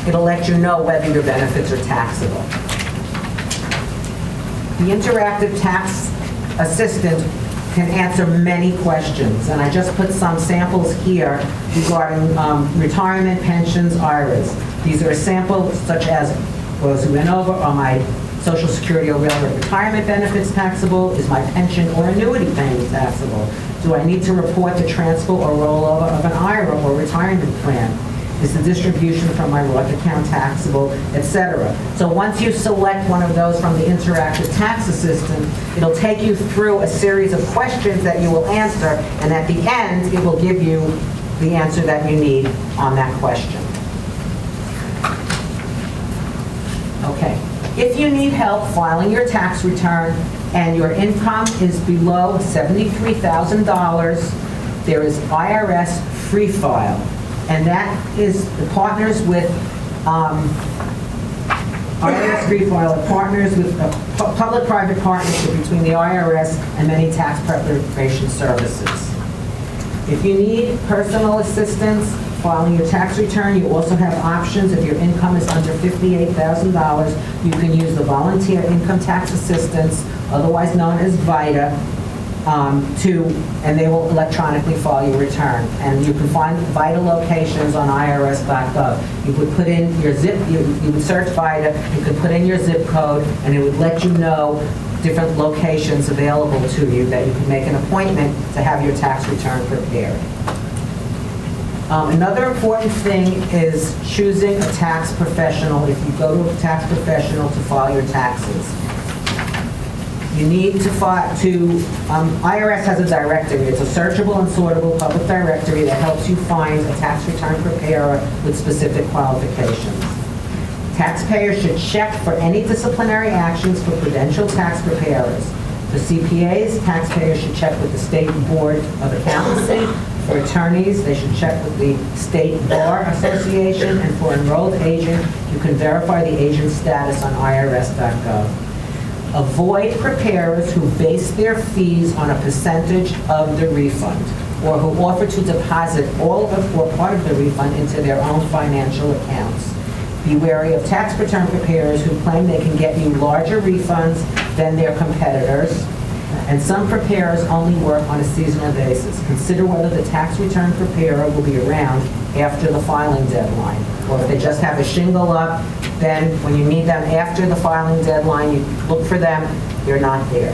it'll let you know whether your benefits are taxable. The Interactive Tax Assistant can answer many questions, and I just put some samples here regarding retirement, pensions, IRAs. These are samples such as those who went over are my Social Security or relevant retirement benefits taxable? Is my pension or annuity payment taxable? Do I need to report the transfer or rollover of an IRA or retirement plan? Is the distribution from my Roth account taxable, etc.? So once you select one of those from the interactive tax assistant, it'll take you through a series of questions that you will answer, and at the end, it will give you the answer that you need on that question. Okay. If you need help filing your tax return and your income is below $73,000, there is IRS Free File. And that is the partners with IRS Free File, partners with a public-private partnership between the IRS and many tax preparation services. If you need personal assistance filing your tax return, you also have options. If your income is under $58,000, you can use the Volunteer Income Tax Assistance, otherwise known as VITA, and they will electronically file your return. And you can find VITA locations on irs.gov. You would put in your zip, you would search VITA, you could put in your zip code, and it would let you know different locations available to you that you can make an appointment to have your tax return prepared. Another important thing is choosing a tax professional. If you go to a tax professional to file your taxes, you need to file IRS has a directory. It's a searchable and sortable public directory that helps you find a tax return preparer with specific qualifications. Taxpayers should check for any disciplinary actions for prudential tax preparers. For CPAs, taxpayers should check with the State Board of Accountancy. For attorneys, they should check with the State Bar Association. And for enrolled agent, you can verify the agent's status on irs.gov. Avoid preparers who base their fees on a percentage of the refund or who offer to deposit all of or part of the refund into their own financial accounts. Be wary of tax return preparers who claim they can get you larger refunds than their competitors. And some preparers only work on a seasonal basis. Consider whether the tax return preparer will be around after the filing deadline. Or if they just have a shingle up, then when you need them after the filing deadline, you look for them, they're not there.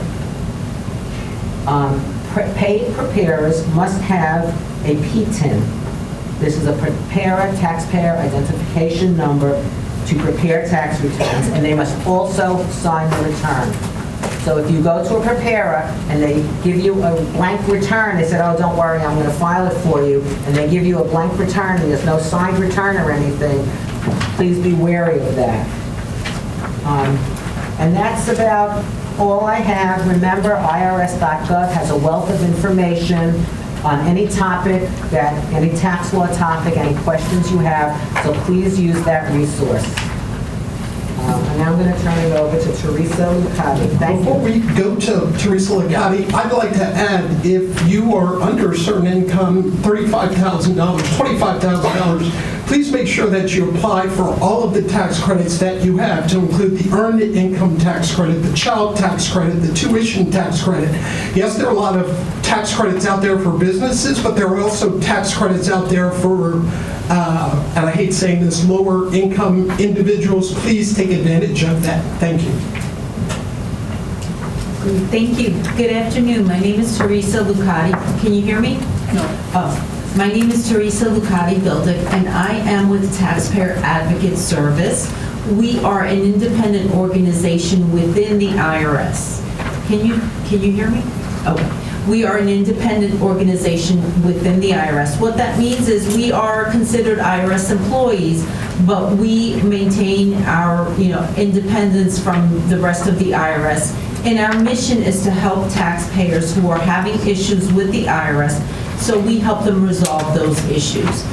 Paid preparers must have a PTIN. This is a preparer taxpayer identification number to prepare tax returns, and they must also sign the return. So if you go to a preparer and they give you a blank return, they said, oh, don't worry, I'm going to file it for you, and they give you a blank return and there's no signed return or anything, please be wary of that. And that's about all I have. Remember, irs.gov has a wealth of information on any topic, any tax law topic, any questions you have, so please use that resource. And now I'm going to turn it over to Teresa Licati. Thank you. Before we go to Teresa Licati, I'd like to add, if you are under a certain income, $35,000, $25,000, please make sure that you apply for all of the tax credits that you have, to include the earned income tax credit, the child tax credit, the tuition tax credit. Yes, there are a lot of tax credits out there for businesses, but there are also tax credits out there for, and I hate saying this, lower income individuals. Please take advantage of that. Thank you. Thank you. Good afternoon. My name is Teresa Licati. Can you hear me? No. Oh. My name is Teresa Licati-Bildick, and I am with Taxpayer Advocate Service. We are an independent organization within the IRS. Can you hear me? Okay. We are an independent organization within the IRS. What that means is we are considered IRS employees, but we maintain our, independence from the rest of the IRS. And our mission is to help taxpayers who are having issues with the IRS, so we help them resolve those issues.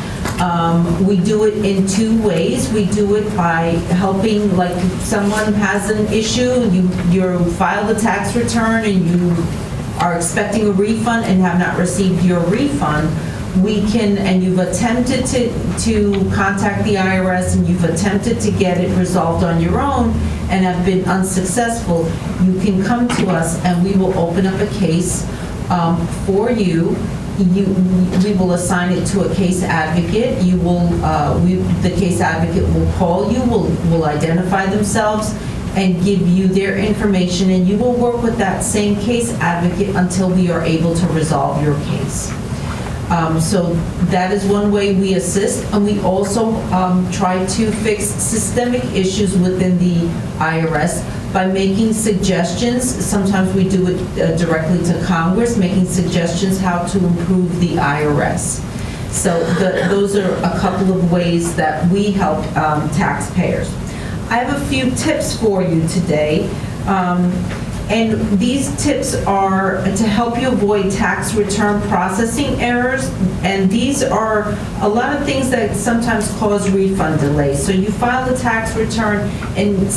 We do it in two ways. We do it by helping, like if someone has an issue, you file the tax return and you are expecting a refund and have not received your refund, and you've attempted to contact the IRS and you've attempted to get it resolved on your own and have been unsuccessful, you can come to us and we will open up a case for you. We will assign it to a case advocate. The case advocate will call you, will identify themselves, and give you their information, and you will work with that same case advocate until we are able to resolve your case. So that is one way we assist, and we also try to fix systemic issues within the IRS by making suggestions. Sometimes we do it directly to Congress, making suggestions how to improve the IRS. So those are a couple of ways that we help taxpayers. I have a few tips for you today. And these tips are to help you avoid tax return processing errors. And these are a lot of things that sometimes cause refund delays. So you file the tax return, and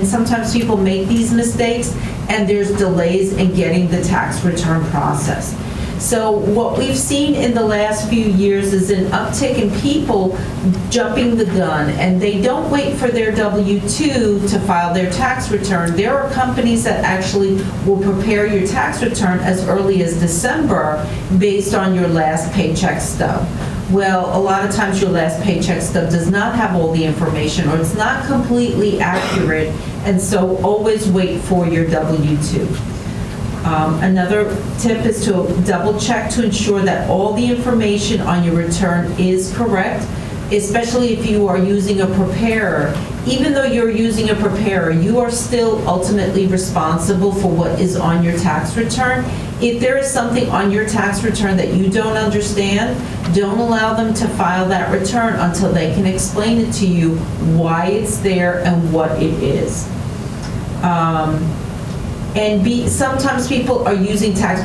sometimes people make these mistakes, and there's delays in getting the tax return processed. So what we've seen in the last few years is an uptick in people jumping the gun, and they don't wait for their W-2 to file their tax return. There are companies that actually will prepare your tax return as early as December based on your last paycheck stub. Well, a lot of times your last paycheck stub does not have all the information, or it's not completely accurate, and so always wait for your W-2. Another tip is to double check to ensure that all the information on your return is correct, especially if you are using a preparer. Even though you're using a preparer, you are still ultimately responsible for what is on your tax return. If there is something on your tax return that you don't understand, don't allow them to file that return until they can explain it to you why it's there and what it is. Sometimes people are using tax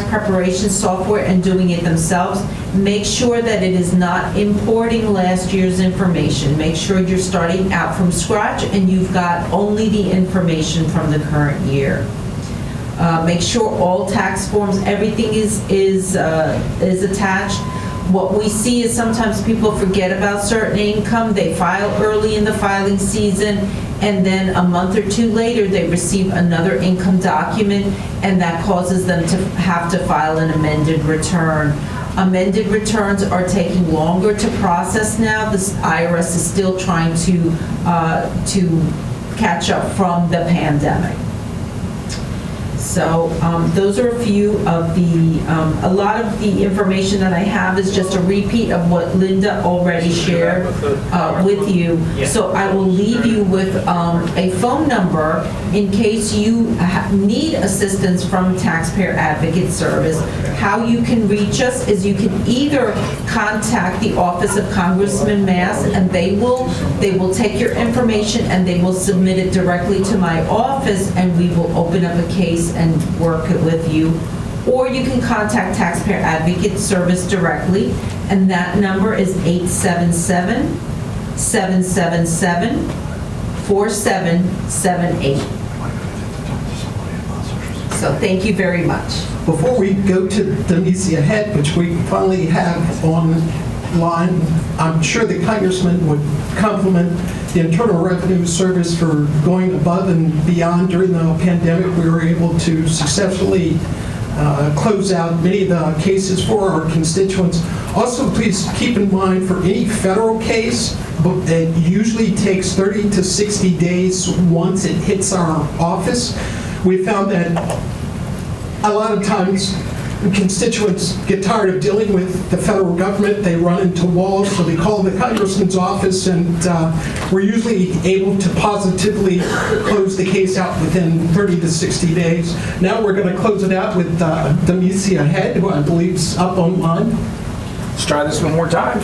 preparation software and doing it themselves. Make sure that it is not importing last year's information. Make sure you're starting out from scratch and you've got only the information from the current year. Make sure all tax forms, everything is attached. What we see is sometimes people forget about certain income. They file early in the filing season, and then a month or two later they receive another income document, and that causes them to have to file an amended return. Amended returns are taking longer to process now. The IRS is still trying to catch up from the pandemic. So those are a few of the, a lot of the information that I have is just a repeat of what Linda already shared with you. So I will leave you with a phone number in case you need assistance from Taxpayer Advocate Service. How you can reach us is you can either contact the Office of Congressman Mass, and they will take your information and they will submit it directly to my office, and we will open up a case and work it with you. Or you can contact Taxpayer Advocate Service directly, and that number is 877-777-4778. So thank you very much. Before we go to Demesia Head, which we finally have online, I'm sure the Congressman would compliment the Internal Revenue Service for going above and beyond during the pandemic. We were able to successfully close out many of the cases for our constituents. Also, please keep in mind for any federal case, it usually takes 30 to 60 days once it hits our office. We found that a lot of times constituents get tired of dealing with the federal government. They run into walls, so they call the Congressman's office, and we're usually able to positively close the case out within 30 to 60 days. Now we're going to close it out with Demesia Head, who I believe is up online. Let's try this one more time.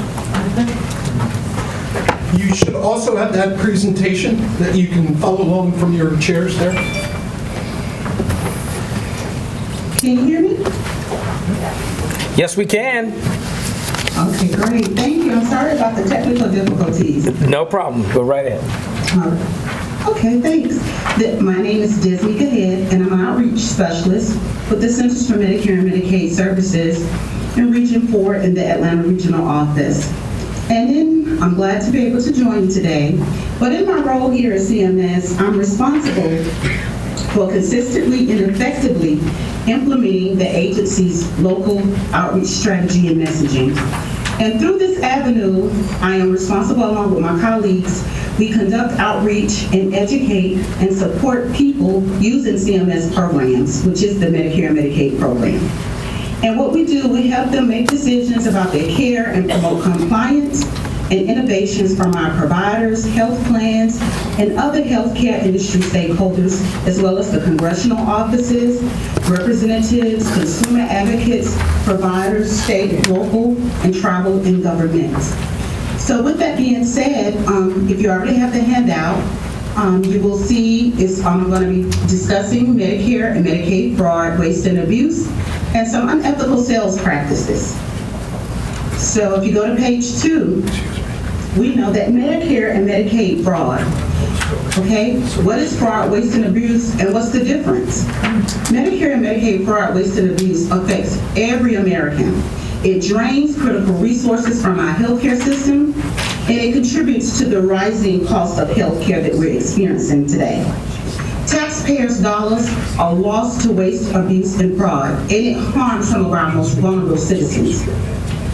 You should also have that presentation that you can follow along from your chairs there. Can you hear me? Yes, we can. Okay, great. Thank you. I'm sorry about the technical difficulties. No problem. Go right ahead. Okay, thanks. My name is Demesia Head, and I'm an outreach specialist with the Centers for Medicare and Medicaid Services in Region 4 in the Atlanta Regional Office. And then I'm glad to be able to join you today. But in my role here at CMS, I'm responsible for consistently and effectively implementing the agency's local outreach strategy and messaging. And through this avenue, I am responsible, along with my colleagues, we conduct outreach and educate and support people using CMS programs, which is the Medicare and Medicaid program. And what we do, we help them make decisions about their care and promote compliance and innovations from our providers, health plans, and other healthcare industry stakeholders, as well as the congressional offices, representatives, consumer advocates, providers, state, local, and tribal and governments. So with that being said, if you already have the handout, you will see I'm going to be discussing Medicare and Medicaid fraud, waste, and abuse, and some unethical sales practices. So if you go to page 2, we know that Medicare and Medicaid fraud, okay? What is fraud, waste, and abuse, and what's the difference? Medicare and Medicaid fraud, waste, and abuse affects every American. It drains critical resources from our healthcare system, and it contributes to the rising cost of healthcare that we're experiencing today. Taxpayers' dollars are lost to waste, abuse, and fraud, and it harms some of our most vulnerable citizens.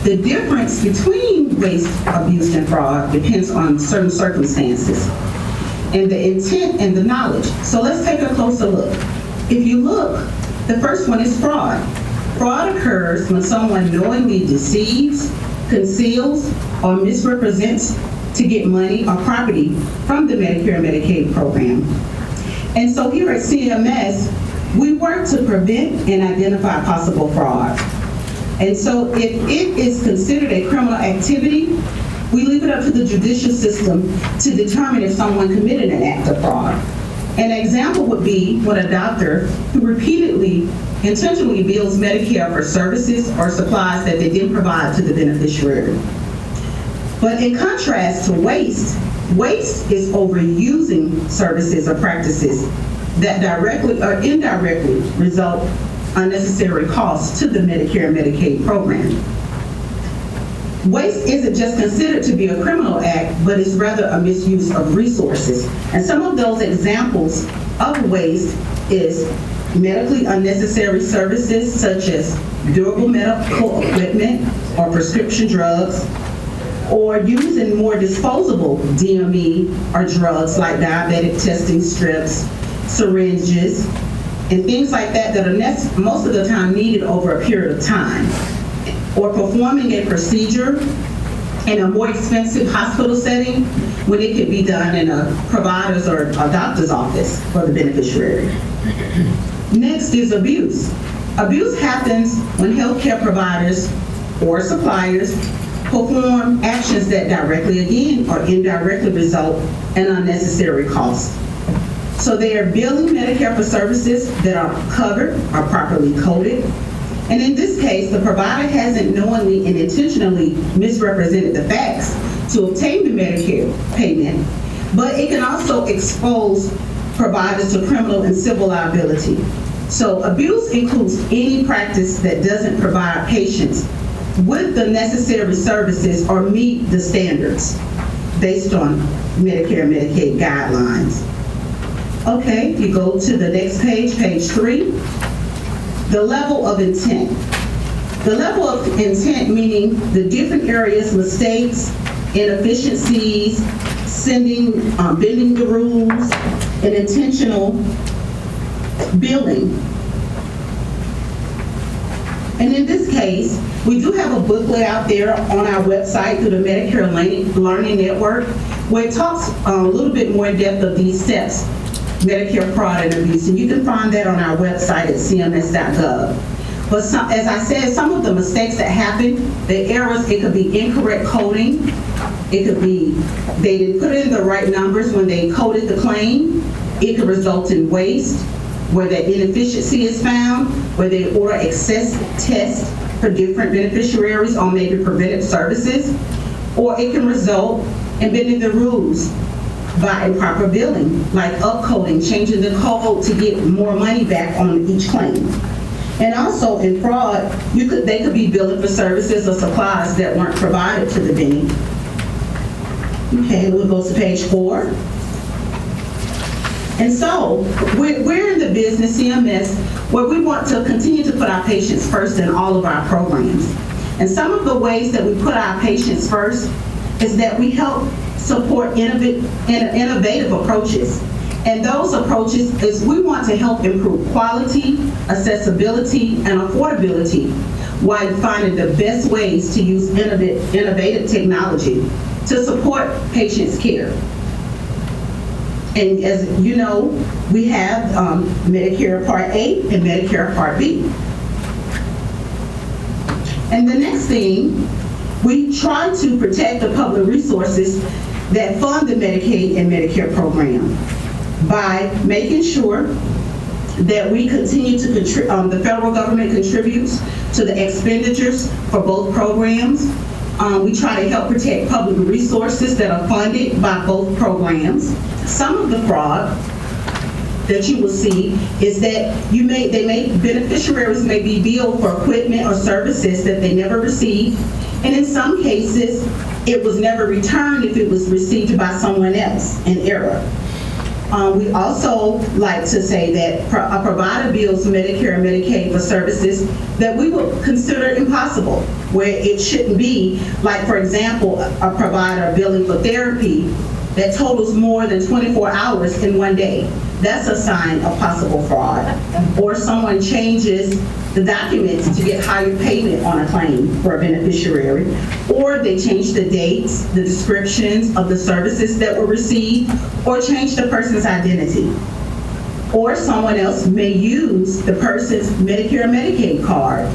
The difference between waste, abuse, and fraud depends on certain circumstances and the intent and the knowledge. So let's take a closer look. If you look, the first one is fraud. Fraud occurs when someone knowingly deceives, conceals, or misrepresents to get money or property from the Medicare and Medicaid program. And so here at CMS, we work to prevent and identify possible fraud. And so if it is considered a criminal activity, we leave it up to the judicial system to determine if someone committed an act of fraud. An example would be when a doctor who repeatedly, intentionally bills Medicare for services or supplies that they didn't provide to the beneficiary. But in contrast to waste, waste is overusing services or practices that directly or indirectly result unnecessary costs to the Medicare and Medicaid program. Waste isn't just considered to be a criminal act, but is rather a misuse of resources. And some of those examples of waste is medically unnecessary services such as durable medical equipment or prescription drugs, or using more disposable DME or drugs like diabetic testing strips, syringes, and things like that that are most of the time needed over a period of time, or performing a procedure in a more expensive hospital setting when it could be done in a provider's or a doctor's office for the beneficiary. Next is abuse. Abuse happens when healthcare providers or suppliers perform actions that directly, again, or indirectly result in unnecessary costs. So they are billing Medicare for services that are covered or properly coded. And in this case, the provider hasn't knowingly and intentionally misrepresented the facts to obtain the Medicare payment, but it can also expose providers to criminal and civil liability. So abuse includes any practice that doesn't provide patients with the necessary services or meet the standards based on Medicare and Medicaid guidelines. Okay, you go to the next page, page 3. The level of intent. The level of intent meaning the different areas, mistakes, inefficiencies, bending the rules, and intentional billing. And in this case, we do have a booklet out there on our website through the Medicare Learning Network where it talks a little bit more in depth of these steps, Medicare fraud and abuse, and you can find that on our website at cms.gov. But as I said, some of the mistakes that happen, the errors, it could be incorrect coding, it could be they didn't put in the right numbers when they coded the claim, it could result in waste, where the inefficiency is found, where they order excess tests for different beneficiaries on maybe preventive services, or it can result in bending the rules by improper billing, like upcoding, changing the code to get more money back on each claim. And also in fraud, they could be billing for services or supplies that weren't provided to the Benny. Okay, we'll go to page 4. And so we're in the business, CMS, where we want to continue to put our patients first in all of our programs. And some of the ways that we put our patients first is that we help support innovative approaches. And those approaches is we want to help improve quality, accessibility, and affordability while finding the best ways to use innovative technology to support patients' care. And as you know, we have Medicare Part A and Medicare Part B. And the next thing, we try to protect the public resources that fund the Medicaid and Medicare program by making sure that we continue to the federal government contributes to the expenditures for both programs. We try to help protect public resources that are funded by both programs. Some of the fraud that you will see is that beneficiaries may be billed for equipment or services that they never received, and in some cases, it was never returned if it was received by someone else in error. We also like to say that a provider bills Medicare and Medicaid for services that we would consider impossible, where it shouldn't be, like for example, a provider billing for therapy that totals more than 24 hours in one day. That's a sign of possible fraud. Or someone changes the documents to get higher payment on a claim for a beneficiary, or they change the dates, the descriptions of the services that were received, or change the person's identity. Or someone else may use the person's Medicare Medicaid card,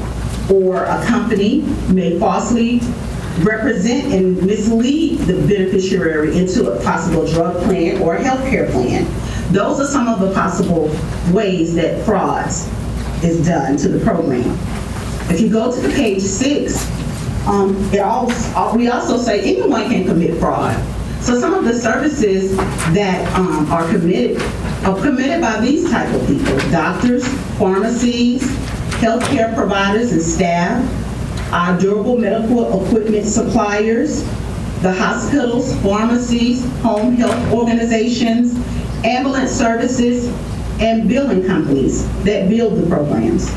or a company may falsely represent and mislead the beneficiary into a possible drug plan or health care plan. Those are some of the possible ways that frauds is done to the program. If you go to the page 6, we also say anyone can commit fraud. So some of the services that are committed by these type of people: doctors, pharmacies, healthcare providers and staff, our durable medical equipment suppliers, the hospitals, pharmacies, home health organizations, ambulance services, and billing companies that bill the programs.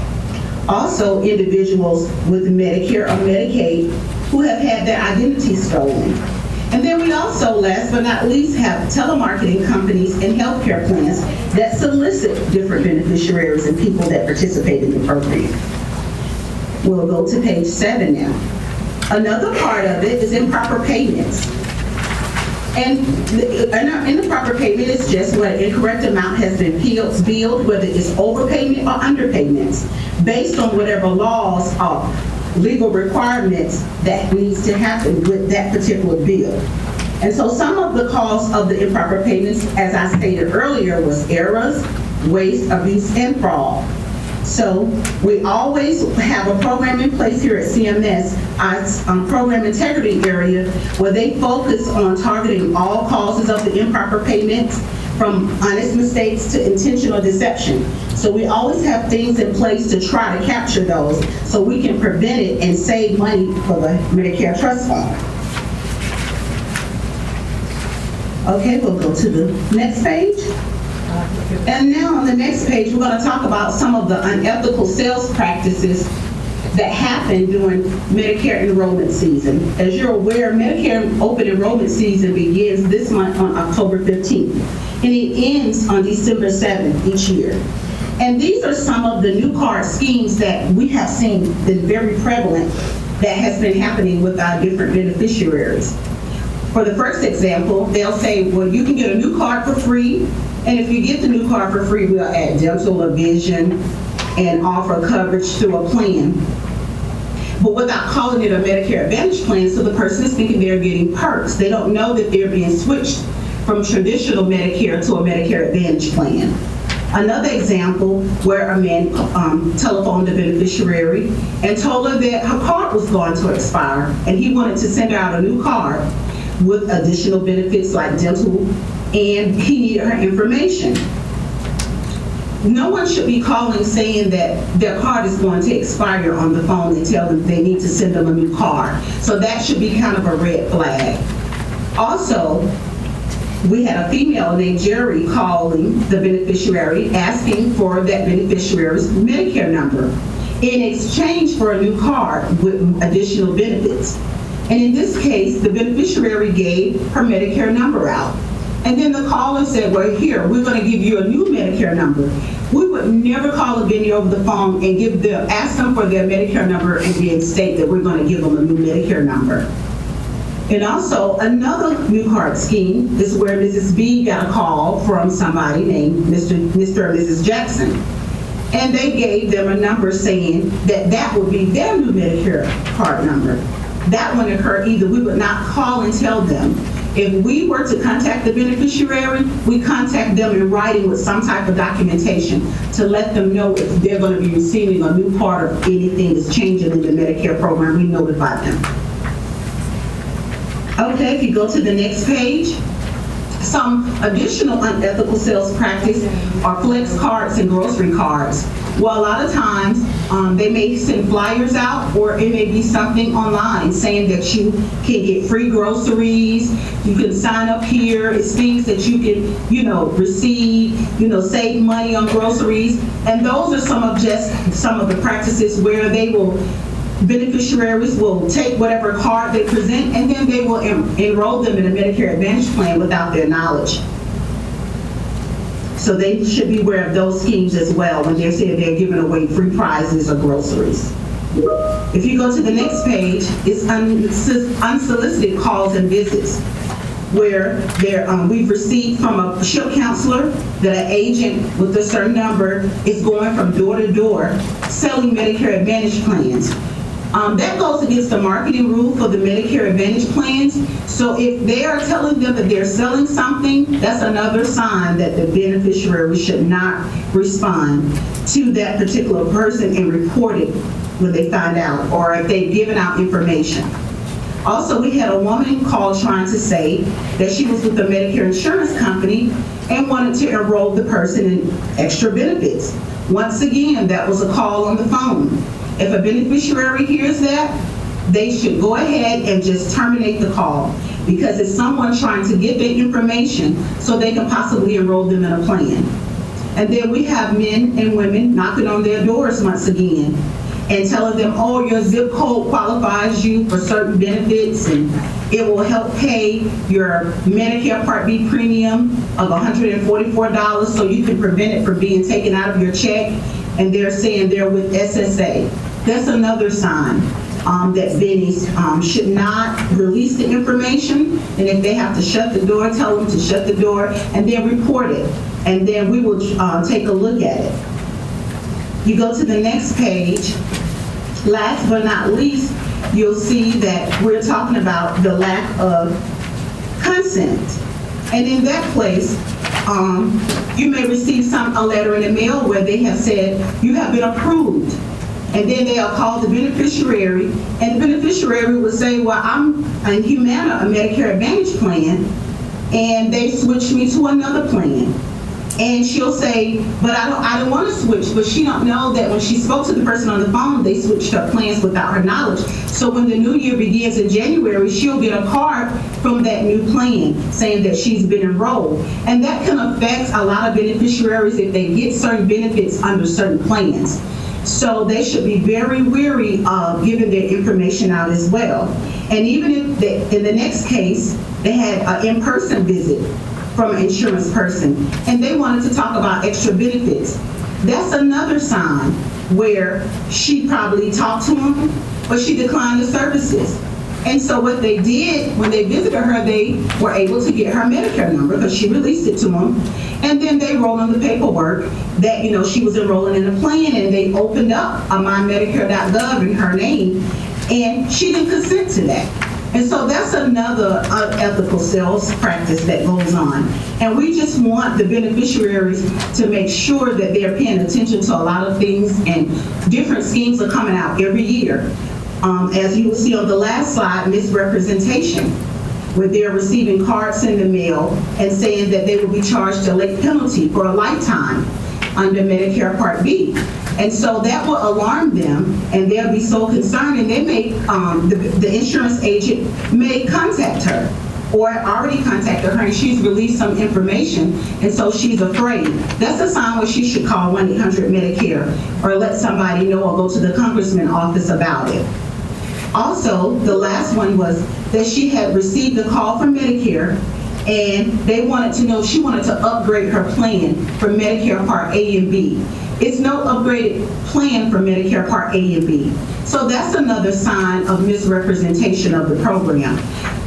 Also, individuals with Medicare or Medicaid who have had their identity stolen. And then we also, last but not least, have telemarketing companies and healthcare plans that solicit different beneficiaries and people that participate in the program. We'll go to page 7 now. Another part of it is improper payments. And the improper payment is just when an incorrect amount has been billed, whether it's overpayment or underpayments, based on whatever laws or legal requirements that needs to happen with that particular bill. And so some of the cause of the improper payments, as I stated earlier, was errors, waste, abuse, and fraud. So we always have a program in place here at CMS, our program integrity area, where they focus on targeting all causes of the improper payments, from honest mistakes to intentional deception. So we always have things in place to try to capture those so we can prevent it and save money for the Medicare Trust Fund. Okay, we'll go to the next page. And now on the next page, we're going to talk about some of the unethical sales practices that happen during Medicare enrollment season. As you're aware, Medicare open enrollment season begins this month on October 15th, and it ends on December 7th each year. And these are some of the new card schemes that we have seen been very prevalent that has been happening with our different beneficiaries. For the first example, they'll say, well, you can get a new card for free, and if you get the new card for free, we'll add dental or vision and offer coverage through a plan. But without calling it a Medicare Advantage plan, so the person is thinking they're getting perks. They don't know that they're being switched from traditional Medicare to a Medicare Advantage plan. Another example where a man telephoned the beneficiary and told her that her card was going to expire and he wanted to send her out a new card with additional benefits like dental, and he needed her information. No one should be calling saying that their card is going to expire on the phone and tell them they need to send them a new card. So that should be kind of a red flag. Also, we had a female named Jerry calling the beneficiary asking for that beneficiary's Medicare number in exchange for a new card with additional benefits. And in this case, the beneficiary gave her Medicare number out. And then the caller said, well, here, we're going to give you a new Medicare number. We would never call a Benny over the phone and ask them for their Medicare number and then state that we're going to give them a new Medicare number. And also, another new card scheme is where Mrs. B got a call from somebody named Mr. and Mrs. Jackson. And they gave them a number saying that that would be their new Medicare card number. That wouldn't occur either. We would not call and tell them. If we were to contact the beneficiary, we contact them in writing with some type of documentation to let them know if they're going to be receiving a new card or anything that's changing in the Medicare program. We notify them. Okay, if you go to the next page, some additional unethical sales practice are flex cards and grocery cards. Well, a lot of times they may send flyers out, or it may be something online saying that you can get free groceries, you can sign up here. It's things that you can, receive, save money on groceries. And those are some of the practices where beneficiaries will take whatever card they present, and then they will enroll them in a Medicare Advantage plan without their knowledge. So they should be aware of those schemes as well when they're saying they're giving away free prizes or groceries. If you go to the next page, it's unsolicited calls and visits, where we've received from a SHIP counselor that an agent with a certain number is going from door to door selling Medicare Advantage plans. That goes against the marketing rule for the Medicare Advantage plans. So if they are telling them that they're selling something, that's another sign that the beneficiary should not respond to that particular person and report it when they find out, or if they've given out information. Also, we had a woman call trying to say that she was with the Medicare insurance company and wanted to enroll the person in extra benefits. Once again, that was a call on the phone. If a beneficiary hears that, they should go ahead and just terminate the call, because it's someone trying to get their information so they can possibly enroll them in a plan. And then we have men and women knocking on their doors once again and telling them, oh, your zip code qualifies you for certain benefits, and it will help pay your Medicare Part B premium of $144 so you can prevent it from being taken out of your check. And they're saying they're with SSA. That's another sign that Bennies should not release the information, and if they have to shut the door, tell them to shut the door and then report it, and then we will take a look at it. You go to the next page. Last but not least, you'll see that we're talking about the lack of consent. And in that place, you may receive a letter in the mail where they have said you have been approved. And then they'll call the beneficiary, and the beneficiary will say, well, I'm in Humana, a Medicare Advantage plan, and they switched me to another plan. And she'll say, but I don't want to switch. But she don't know that when she spoke to the person on the phone, they switched her plans without her knowledge. So when the new year begins in January, she'll get a card from that new plan saying that she's been enrolled. And that can affect a lot of beneficiaries if they get certain benefits under certain plans. So they should be very wary of giving their information out as well. And even if in the next case, they had an in-person visit from an insurance person, and they wanted to talk about extra benefits, that's another sign where she probably talked to them, but she declined the services. And so what they did when they visited her, they were able to get her Medicare number because she released it to them. And then they wrote on the paperwork that, she was enrolling in a plan, and they opened up a mymedicare.gov in her name, and she didn't consent to that. And so that's another unethical sales practice that goes on. And we just want the beneficiaries to make sure that they're paying attention to a lot of things, and different schemes are coming out every year. As you will see on the last slide, misrepresentation, where they're receiving cards in the mail and saying that they will be charged a late penalty for a lifetime under Medicare Part B. And so that will alarm them, and they'll be so concerned, and they may, the insurance agent may contact her, or already contacted her, and she's released some information, and so she's afraid. That's a sign where she should call 1-800-MEDICARE, or let somebody know, or go to the congressman's office about it. Also, the last one was that she had received a call from Medicare, and they wanted to know, she wanted to upgrade her plan from Medicare Part A and B. It's no upgraded plan for Medicare Part A and B. So that's another sign of misrepresentation of the program.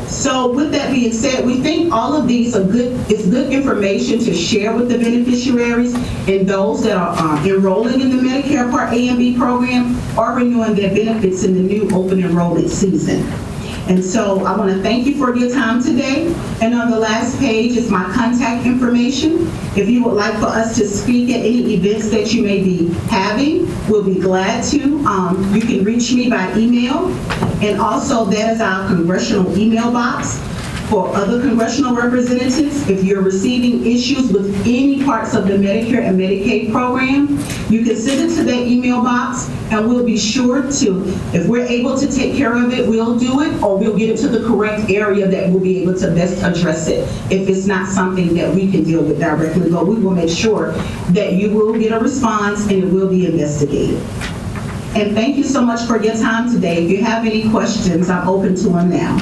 So with that being said, we think all of these are good, it's good information to share with the beneficiaries and those that are enrolling in the Medicare Part A and B program or renewing their benefits in the new open enrollment season. And so I want to thank you for your time today. And on the last page is my contact information. If you would like for us to speak at any events that you may be having, we'll be glad to. You can reach me by email. And also that is our congressional email box for other congressional representatives. If you're receiving issues with any parts of the Medicare and Medicaid program, you can send it to that email box and we'll be sure to, if we're able to take care of it, we'll do it, or we'll get it to the correct area that will be able to best address it if it's not something that we can deal with directly. But we will make sure that you will get a response and it will be investigated. And thank you so much for your time today. If you have any questions, I'm open to them now.